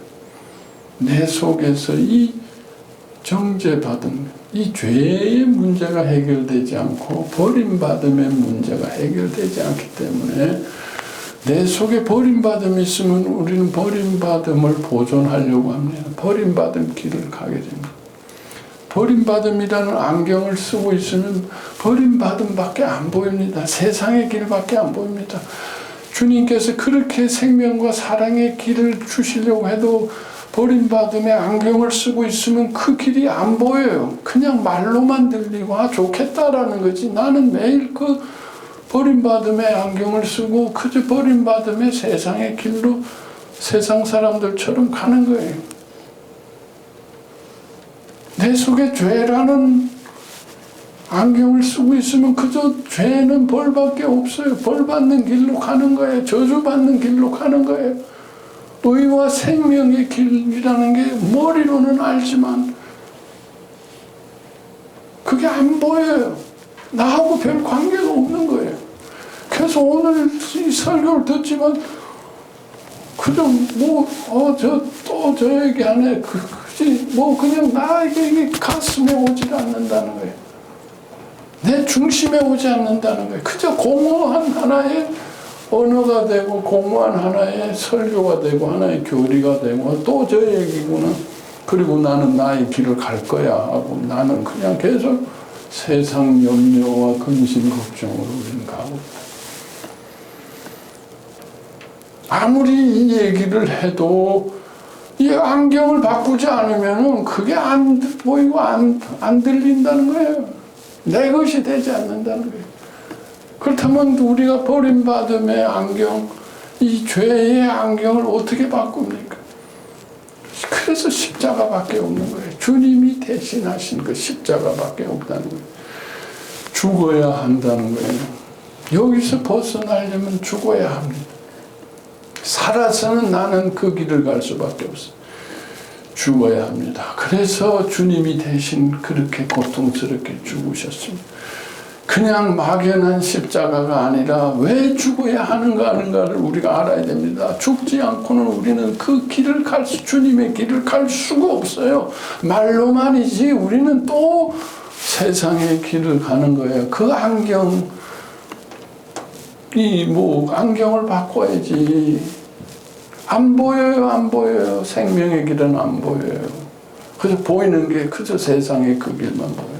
Speaker 1: 내 속에서 이 정죄받은 이 죄의 문제가 해결되지 않고 버림받음의 문제가 해결되지 않기 때문에 내 속에 버림받음이 있으면 우리는 버림받음을 보존하려고 합니다. 버림받은 길을 가게 됩니다. 버림받음이라는 안경을 쓰고 있으면 버림받음밖에 안 보입니다. 세상의 길밖에 안 보입니다. 주님께서 그렇게 생명과 사랑의 길을 주시려고 해도 버림받음의 안경을 쓰고 있으면 그 길이 안 보여요. 그냥 말로만 들리고 좋겠다라는 거지. 나는 매일 그 버림받음의 안경을 쓰고 그저 버림받음의 세상의 길로 세상 사람들처럼 가는 거예요. 내 속에 죄라는 안경을 쓰고 있으면 그저 죄는 벌밖에 없어요. 벌받는 길로 가는 거예요. 저주받는 길로 가는 거예요. 의와 생명의 길이라는 게 머리로는 알지만 그게 안 보여요. 나하고 별 관계가 없는 거예요. 그래서 오늘 이 설교를 듣지만 그저 저 얘기하네. 그냥 나에게 이게 가슴에 오지 않는다는 거예요. 내 중심에 오지 않는다는 거예요. 그저 공허한 하나의 언어가 되고 공허한 하나의 설교가 되고 하나의 교리가 되고 또 저 얘기구나. 그리고 나는 나의 길을 갈 거야 하고 나는 그냥 계속 세상 염려와 근심 걱정으로 우리는 가고 아무리 이 얘기를 해도 이 안경을 바꾸지 않으면 그게 안 보이고 안 들린다는 거예요. 내 것이 되지 않는다는 거예요. 그렇다면 우리가 버림받음의 안경, 이 죄의 안경을 어떻게 바꿉니까? 그래서 십자가밖에 없는 거예요. 주님이 대신하신 그 십자가밖에 없다는 거예요. 죽어야 한다는 거예요. 여기서 벗어나려면 죽어야 합니다. 살아서는 나는 그 길을 갈 수밖에 없어요. 죽어야 합니다. 그래서 주님이 대신 그렇게 고통스럽게 죽으셨습니다. 그냥 막연한 십자가가 아니라 왜 죽어야 하는가를 우리가 알아야 됩니다. 죽지 않고는 우리는 그 길을 주님의 길을 갈 수가 없어요. 말로만이지 우리는 또 세상의 길을 가는 거예요. 그 안경을 바꿔야지. 안 보여요. 생명의 길은 안 보여요. 그저 보이는 게 그저 세상의 그 길만 보여요.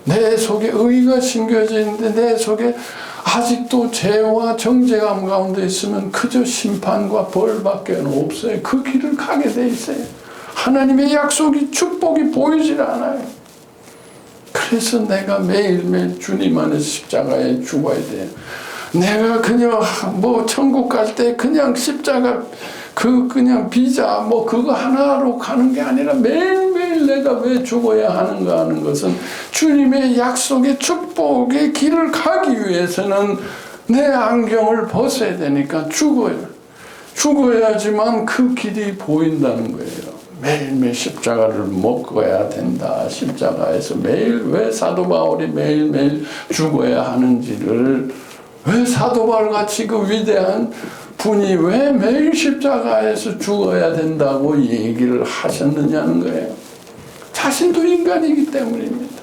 Speaker 1: 내 속에 의가 심겨져 있는데 내 속에 아직도 죄와 정죄감 가운데 있으면 그저 심판과 벌밖에 없어요. 그 길을 가게 돼 있어요. 하나님의 약속이, 축복이 보이질 않아요. 그래서 내가 매일매일 주님 안에서 십자가에 죽어야 돼요. 내가 그냥 뭐 천국 갈 때 그냥 십자가 그냥 비자 뭐 그거 하나로 가는 게 아니라 매일매일 내가 왜 죽어야 하는가 하는 것은 주님의 약속의 축복의 길을 가기 위해서는 내 안경을 벗어야 되니까 죽어야지만 그 길이 보인다는 거예요. 매일매일 십자가를 먹어야 된다. 십자가에서 매일 왜 사도 바울이 매일매일 죽어야 하는지를, 왜 사도 바울같이 그 위대한 분이 왜 매일 십자가에서 죽어야 된다고 얘기를 하셨느냐는 거예요. 자신도 인간이기 때문입니다.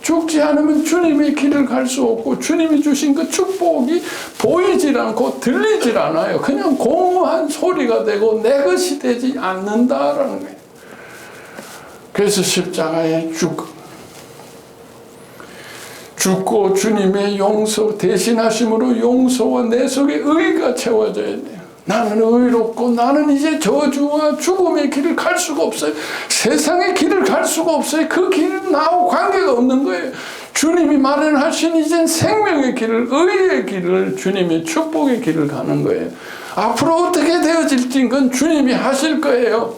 Speaker 1: 죽지 않으면 주님의 길을 갈 수 없고 주님이 주신 그 축복이 보이질 않고 들리질 않아요. 그냥 공허한 소리가 되고 내 것이 되지 않는다라는 거예요. 그래서 십자가에 죽고 주님의 용서, 대신하심으로 용서와 내 속에 의가 채워져야 돼요. 나는 의롭고 나는 이제 저주와 죽음의 길을 갈 수가 없어요. 세상의 길을 갈 수가 없어요. 그 길은 나하고 관계가 없는 거예요. 주님이 마련하신 이젠 생명의 길을, 의의 길을, 주님의 축복의 길을 가는 거예요. 앞으로 어떻게 되어질지 그건 주님이 하실 거예요.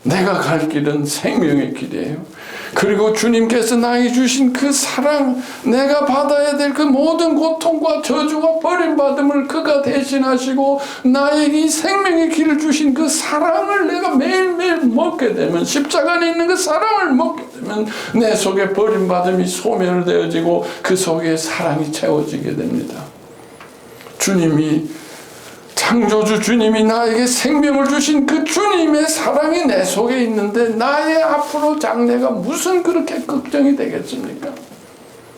Speaker 1: 내가 갈 길은 생명의 길이에요. 그리고 주님께서 나에게 주신 그 사랑, 내가 받아야 될 그 모든 고통과 저주와 버림받음을 그가 대신하시고 나에게 이 생명의 길을 주신 그 사랑을 내가 매일매일 먹게 되면, 십자가 안에 있는 그 사랑을 먹게 되면 내 속에 버림받음이 소멸되어지고 그 속에 사랑이 채워지게 됩니다. 주님이, 창조주 주님이 나에게 생명을 주신 그 주님의 사랑이 내 속에 있는데 나의 앞으로 장래가 무슨 그렇게 걱정이 되겠습니까?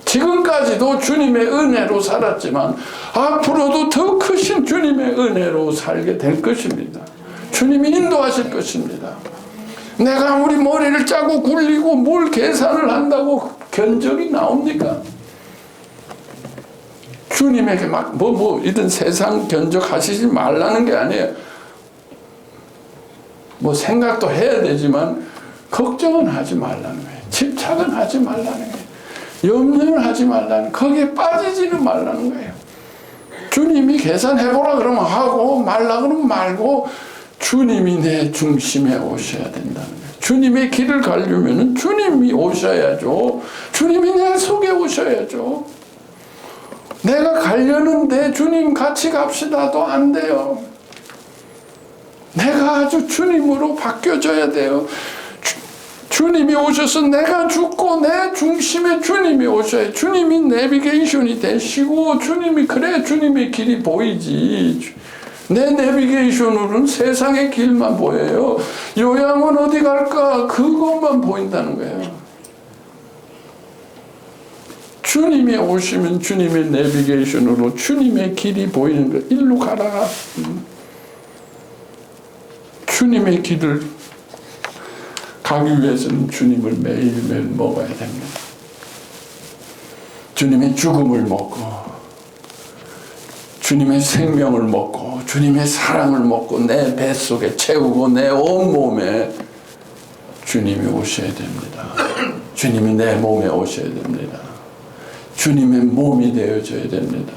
Speaker 1: 지금까지도 주님의 은혜로 살았지만 앞으로도 더 크신 주님의 은혜로 살게 될 것입니다. 주님이 인도하실 것입니다. 내가 아무리 머리를 짜고 굴리고 뭘 계산을 한다고 견적이 나옵니까? 주님에게 막 이런 세상 견적하시지 말라는 게 아니에요. 뭐 생각도 해야 되지만 걱정은 하지 말라는 거예요. 집착은 하지 말라는 거예요. 염려는 하지 말라는, 거기에 빠지지는 말라는 거예요. 주님이 계산해보라 그러면 하고 말라 그러면 말고 주님이 내 중심에 오셔야 된다는 거예요. 주님의 길을 가려면 주님이 오셔야죠. 주님이 내 속에 오셔야죠. 내가 가려는데 주님 같이 갑시다도 안 돼요. 내가 아주 주님으로 바뀌어져야 돼요. 주님이 오셔서 내가 죽고 내 중심에 주님이 오셔야, 주님이 내비게이션이 되시고 주님이, 그래 주님의 길이 보이지. 내 내비게이션으로는 세상의 길만 보여요. 요양은 어디 갈까? 그것만 보인다는 거예요. 주님이 오시면 주님의 내비게이션으로 주님의 길이 보이는 거, 일로 가라. 주님의 길을 가기 위해서는 주님을 매일매일 먹어야 됩니다. 주님의 죽음을 먹고 주님의 생명을 먹고 주님의 사랑을 먹고 내 뱃속에 채우고 내 온몸에 주님이 오셔야 됩니다. 주님이 내 몸에 오셔야 됩니다. 주님의 몸이 되어져야 됩니다.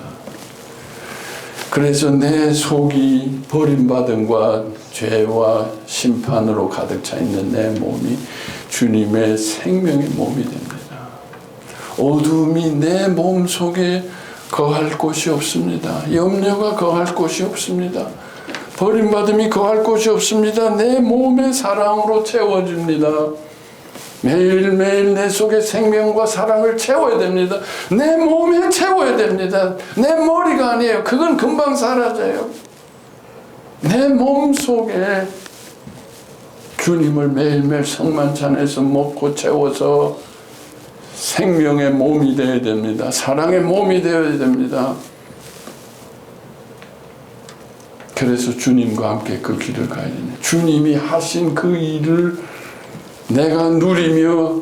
Speaker 1: 그래서 내 속이 버림받음과 죄와 심판으로 가득 차 있는 내 몸이 주님의 생명의 몸이 됩니다. 어둠이 내 몸 속에 거할 곳이 없습니다. 염려가 거할 곳이 없습니다. 버림받음이 거할 곳이 없습니다. 내 몸의 사랑으로 채워집니다. 매일매일 내 속에 생명과 사랑을 채워야 됩니다. 내 몸에 채워야 됩니다. 내 머리가 아니에요. 그건 금방 사라져요. 내 몸 속에 주님을 매일매일 성만찬에서 먹고 채워서 생명의 몸이 되어야 됩니다. 사랑의 몸이 되어야 됩니다. 그래서 주님과 함께 그 길을 가야 됩니다. 주님이 하신 그 일을 내가 누리며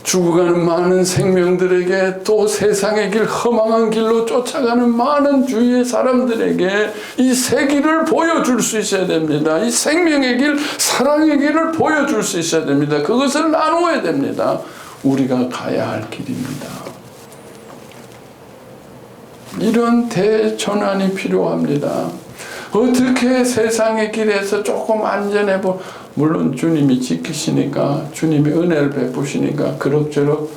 Speaker 1: 죽어가는 많은 생명들에게, 또 세상의 길, 허망한 길로 쫓아가는 많은 주위의 사람들에게 이 새 길을 보여줄 수 있어야 됩니다. 이 생명의 길, 사랑의 길을 보여줄 수 있어야 됩니다. 그것을 나누어야 됩니다. 우리가 가야 할 길입니다. 이런 대전환이 필요합니다. 어떻게 세상의 길에서 조금 안전해 물론 주님이 지키시니까, 주님이 은혜를 베푸시니까 그럭저럭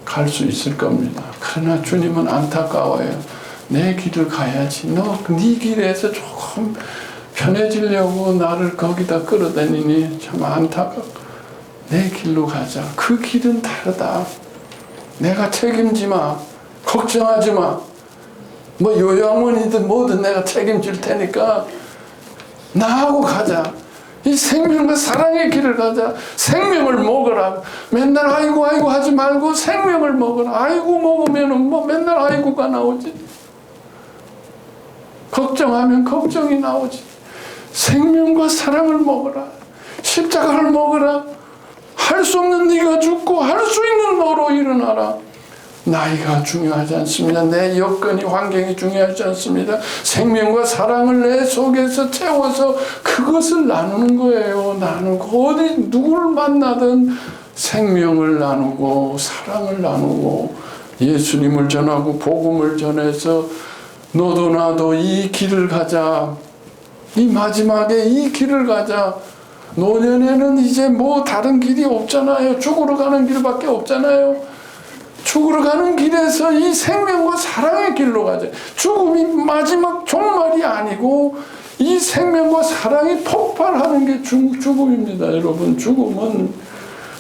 Speaker 1: 갈 수 있을 겁니다. 그러나 주님은 안타까워요. 내 길을 가야지. 너 네 길에서 조금 편해지려고 나를 거기다 끌어다니니 참 안타깝고, 내 길로 가자. 그 길은 다르다. 내가 책임지 마. 걱정하지 마. 뭐 요양원이든 뭐든 내가 책임질 테니까 나하고 가자. 이 생명과 사랑의 길을 가자. 생명을 먹어라. 맨날 아이고 아이고 하지 말고 생명을 먹어라. 아이고 먹으면은 뭐 맨날 아이고가 나오지. 걱정하면 걱정이 나오지. 생명과 사랑을 먹어라. 십자가를 먹어라. 할 수 없는 네가 죽고 할 수 있는 너로 일어나라. 나이가 중요하지 않습니다. 내 여건이, 환경이 중요하지 않습니다. 생명과 사랑을 내 속에서 채워서 그것을 나누는 거예요. 나누고, 어디 누구를 만나든 생명을 나누고 사랑을 나누고 예수님을 전하고 복음을 전해서 너도 나도 이 길을 가자. 이 마지막에 이 길을 가자. 노년에는 이제 뭐 다른 길이 없잖아요. 죽으러 가는 길밖에 없잖아요. 죽으러 가는 길에서 이 생명과 사랑의 길로 가자. 죽음이 마지막 종말이 아니고 이 생명과 사랑이 폭발하는 게 죽음입니다. 여러분, 죽음은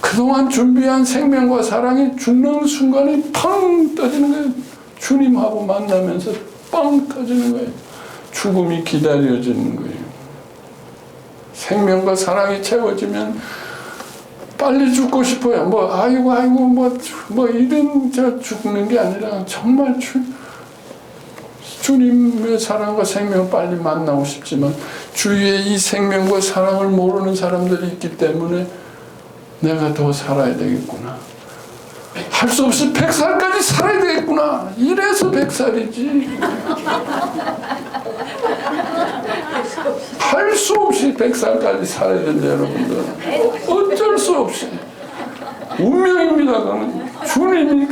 Speaker 1: 그동안 준비한 생명과 사랑이 죽는 순간에 팡 터지는 거예요. 주님하고 만나면서 빵 터지는 거예요. 죽음이 기다려지는 거예요. 생명과 사랑이 채워지면 빨리 죽고 싶어요. 뭐 아이고 뭐 이런 죽는 게 아니라 정말 주님의 사랑과 생명 빨리 만나고 싶지만 주위에 이 생명과 사랑을 모르는 사람들이 있기 때문에 내가 더 살아야 되겠구나. 할 수 없이 100살까지 살아야 되겠구나. 이래서 100살이지. 할 수 없이 100살까지 살아야 된다, 여러분들. 어쩔 수 없이. 운명입니다, 그건. 주님이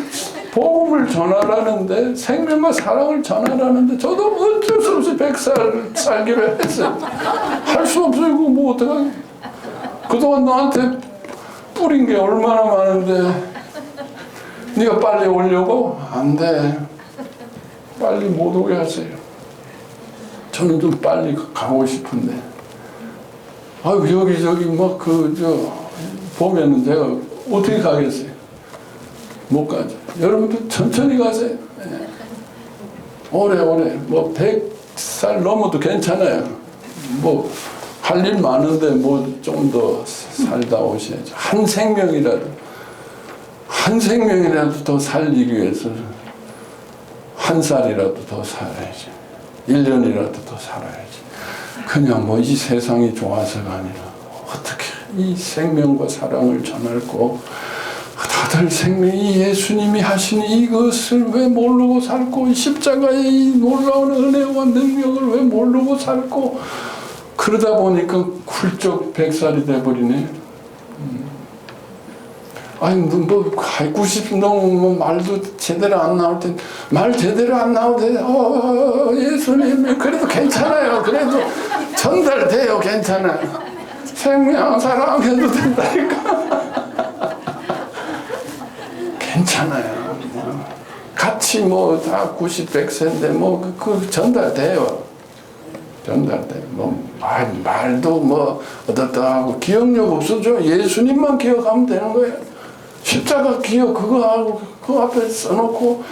Speaker 1: 복음을 전하라는데, 생명과 사랑을 전하라는데, 저도 어쩔 수 없이 100살 살기로 했어요. 할 수 없어요. 이거 뭐 어떡하게. 그동안 너한테 뿌린 게 얼마나 많은데, 네가 빨리 오려고? 안 돼. 빨리 못 오게 하세요. 저는 좀 빨리 가고 싶은데. 아유, 여기저기 보면은 제가 어떻게 가겠어요? 못 가죠. 여러분들 천천히 가세요. 네. 오래오래. 뭐 100살 넘어도 괜찮아요. 뭐 할 일 많은데 뭐 좀 더 살다 오셔야죠. 한 생명이라도 더 살리기 위해서 한 살이라도 더 살아야지. 1년이라도 더 살아야지. 그냥 뭐 이 세상이 좋아서가 아니라 어떻게 이 생명과 사랑을 전하고 다들 이 예수님이 하신 이것을 왜 모르고 살고 이 십자가의 이 놀라운 은혜와 능력을 왜 모르고 살고 그러다 보니까 훌쩍 100살이 돼버리네. 아니 뭐 90 넘으면 말도 제대로 안 나올 텐데 말 제대로 안 나오대. 예수님 그래도 괜찮아요. 그래도 전달돼요. 괜찮아요. 생명 사랑해도 된다니까. 괜찮아요. 같이 뭐 다 90, 100세인데 뭐 그 전달돼요. 전달돼요. 뭐 말도 뭐 어떻다 하고 기억력 없어져. 예수님만 기억하면 되는 거예요. 십자가 기억 그거 하고 그 앞에 써놓고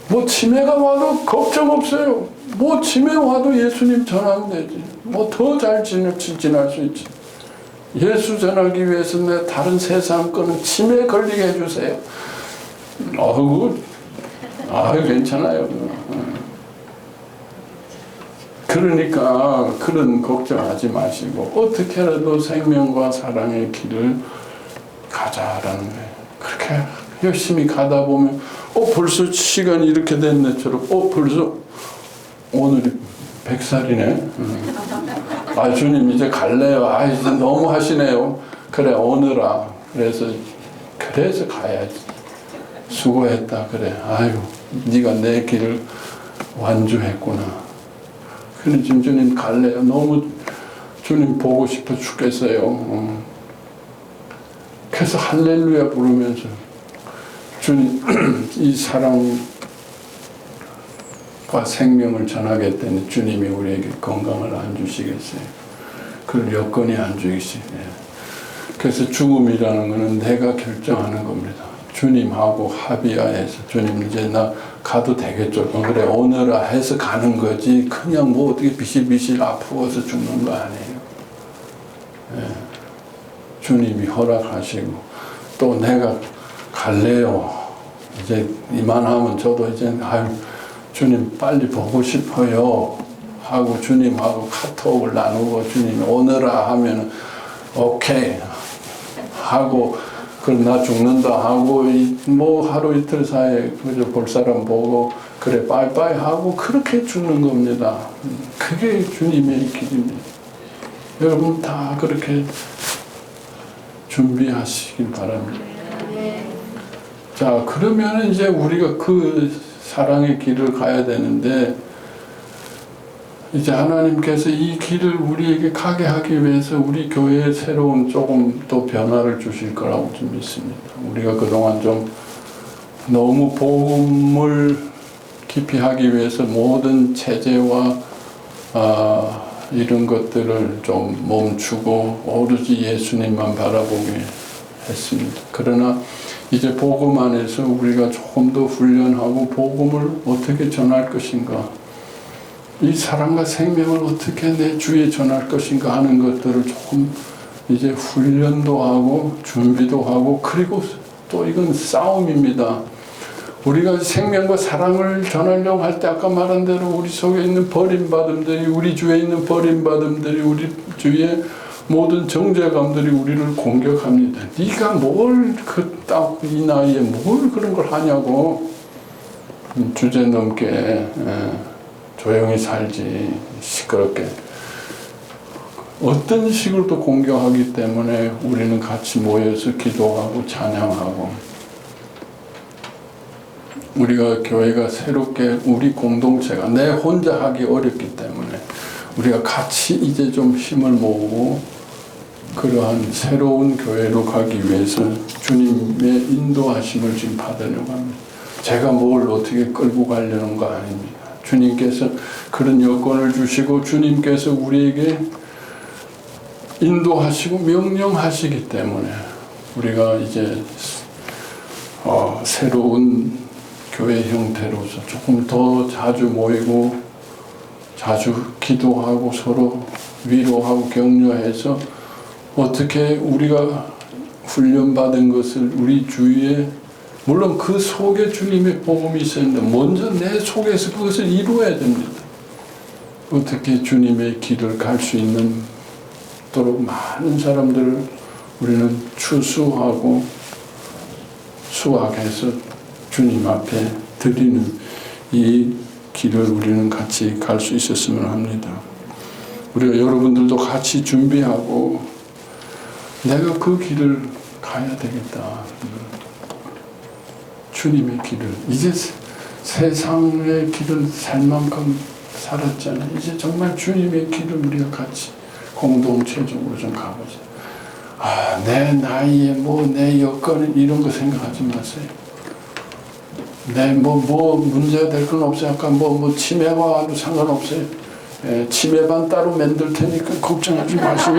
Speaker 1: 뭐 치매가 와도 걱정 없어요. 뭐 치매 와도 예수님 전하면 되지. 뭐 더 잘 지날 수 있지. 예수 전하기 위해서 내 다른 세상 거는 치매 걸리게 해주세요. 괜찮아요. 그러니까 그런 걱정하지 마시고 어떻게라도 생명과 사랑의 길을 가자라는 거예요. 그렇게 열심히 가다 보면 벌써 시간이 이렇게 됐네처럼 벌써 오늘이 100살이네. 아 주님 이제 갈래요. 아 이제 너무 하시네요. 그래 오늘아. 그래서 가야지. 수고했다. 그래. 아유 네가 내 길을 완주했구나. 그래 지금 주님 갈래요. 너무 주님 보고 싶어 죽겠어요. 그래서 할렐루야 부르면서 주님 이 사랑과 생명을 전하겠다니 주님이 우리에게 건강을 안 주시겠어요. 그걸 여건이 안 주시겠어요. 그래서 죽음이라는 것은 내가 결정하는 겁니다. 주님하고 합의하에서 주님 이제 나 가도 되겠죠. 그래 오늘아 해서 가는 거지 그냥 뭐 어떻게 비실비실 아프어서 죽는 거 아니에요. 주님이 허락하시고 또 내가 갈래요. 이제 이만하면 저도 이제 아유 주님 빨리 보고 싶어요 하고 주님하고 카톡을 나누고 주님 오늘아 하면 오케이 하고 그럼 나 죽는다 하고 뭐 하루 이틀 사이에 그저 볼 사람 보고 그래 빠이빠이 하고 그렇게 죽는 겁니다. 그게 주님의 길입니다. 여러분 다 그렇게 준비하시길 바랍니다. 자 그러면 이제 우리가 그 사랑의 길을 가야 되는데 이제 하나님께서 이 길을 우리에게 가게 하기 위해서 우리 교회에 새로운 조금 또 변화를 주실 거라고 좀 믿습니다. 우리가 그동안 좀 너무 복음을 깊이 하기 위해서 모든 체제와 이런 것들을 좀 멈추고 오로지 예수님만 바라보게 했습니다. 그러나 이제 복음 안에서 우리가 조금 더 훈련하고 복음을 어떻게 전할 것인가, 이 사랑과 생명을 어떻게 내 주위에 전할 것인가 하는 것들을 조금 이제 훈련도 하고 준비도 하고, 그리고 또 이건 싸움입니다. 우리가 생명과 사랑을 전하려고 할 때 아까 말한 대로 우리 속에 있는 버림받음들이, 우리 주위에 있는 버림받음들이, 우리 주위에 모든 정죄감들이 우리를 공격합니다. 네가 뭘 딱 이 나이에 뭘 그런 걸 하냐고, 주제넘게 조용히 살지, 시끄럽게. 어떤 식으로도 공격하기 때문에 우리는 같이 모여서 기도하고 찬양하고, 우리가 교회가 새롭게 우리 공동체가 내 혼자 하기 어렵기 때문에 우리가 같이 이제 좀 힘을 모으고 그러한 새로운 교회로 가기 위해서 주님의 인도하심을 지금 받으려고 합니다. 제가 뭘 어떻게 끌고 가려는 거 아닙니다. 주님께서 그런 여건을 주시고 주님께서 우리에게 인도하시고 명령하시기 때문에 우리가 이제 새로운 교회 형태로서 조금 더 자주 모이고 자주 기도하고 서로 위로하고 격려해서 어떻게 우리가 훈련받은 것을 우리 주위에, 물론 그 속에 주님의 복음이 있었는데 먼저 내 속에서 그것을 이루어야 됩니다. 어떻게 주님의 길을 갈 수 있는 도록 많은 사람들을 우리는 추수하고 수확해서 주님 앞에 드리는 이 길을 우리는 같이 갈 수 있었으면 합니다. 우리가 여러분들도 같이 준비하고 내가 그 길을 가야 되겠다. 주님의 길을. 이제 세상의 길을 살 만큼 살았잖아요. 이제 정말 주님의 길을 우리가 같이 공동체적으로 좀 가보자. 내 나이에 내 여건은 이런 거 생각하지 마세요. 내 문제가 될 건 없어요. 아까 치매가 와도 상관없어요. 치매반 따로 만들 테니까 걱정하지 마시고.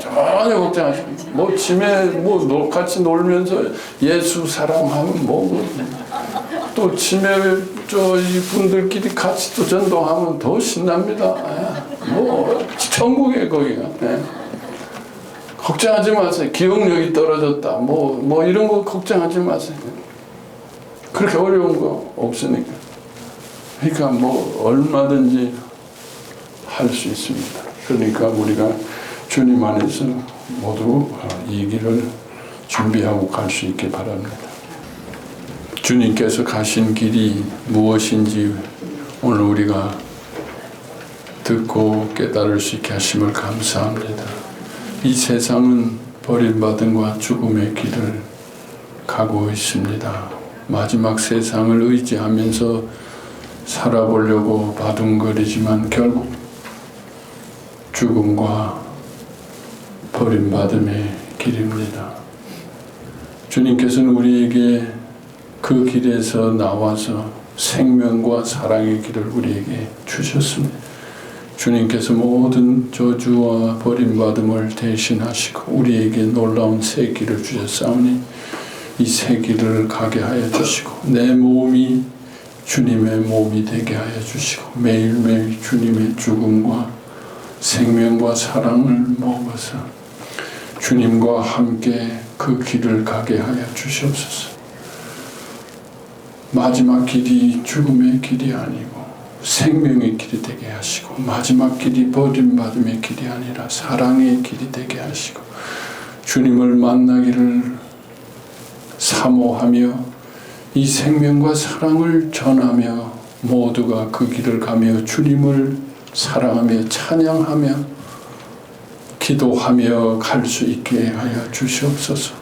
Speaker 1: 전혀 걱정하지 마시고. 치매, 같이 놀면서 예수 사랑하면 또 치매, 이 분들끼리 같이 또 전도하면 더 신납니다. 천국이에요, 거기가. 걱정하지 마세요. 기억력이 떨어졌다. 이런 거 걱정하지 마세요. 그렇게 어려운 거 없으니까. 그러니까 얼마든지 할 수 있습니다. 그러니까 우리가 주님 안에서 모두 이 길을 준비하고 갈 수 있게 바랍니다. 주님께서 가신 길이 무엇인지 오늘 우리가 듣고 깨달을 수 있게 하심을 감사합니다. 이 세상은 버림받음과 죽음의 길을 가고 있습니다. 마지막 세상을 의지하면서 살아보려고 바둥거리지만 결국 죽음과 버림받음의 길입니다. 주님께서는 우리에게 그 길에서 나와서 생명과 사랑의 길을 우리에게 주셨습니다. 주님께서 모든 저주와 버림받음을 대신하시고 우리에게 놀라운 새 길을 주셨사오니 이 새 길을 가게 하여 주시고 내 몸이 주님의 몸이 되게 하여 주시고 매일매일 주님의 죽음과 생명과 사랑을 먹어서 주님과 함께 그 길을 가게 하여 주시옵소서. 마지막 길이 죽음의 길이 아니고 생명의 길이 되게 하시고 마지막 길이 버림받음의 길이 아니라 사랑의 길이 되게 하시고 주님을 만나기를 사모하며 이 생명과 사랑을 전하며 모두가 그 길을 가며 주님을 사랑하며 찬양하며 기도하며 갈 수 있게 하여 주시옵소서.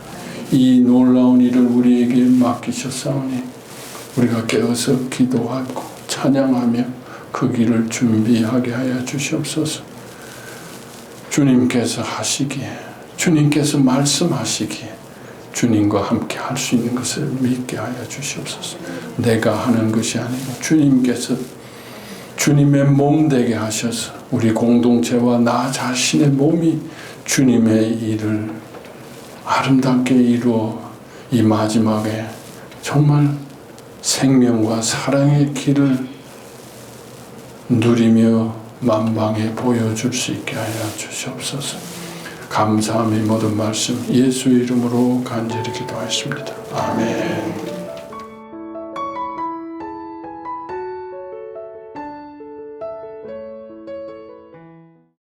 Speaker 1: 이 놀라운 일을 우리에게 맡기셨사오니 우리가 깨어서 기도하고 찬양하며 그 길을 준비하게 하여 주시옵소서. 주님께서 하시기에 주님께서 말씀하시기에 주님과 함께 할 수 있는 것을 믿게 하여 주시옵소서. 내가 하는 것이 아니고 주님께서 주님의 몸 되게 하셔서 우리 공동체와 나 자신의 몸이 주님의 일을 아름답게 이루어 이 마지막에 정말 생명과 사랑의 길을 누리며 만방에 보여줄 수 있게 하여 주시옵소서. 감사함이 모든 말씀 예수 이름으로 간절히 기도하십니다. 아멘.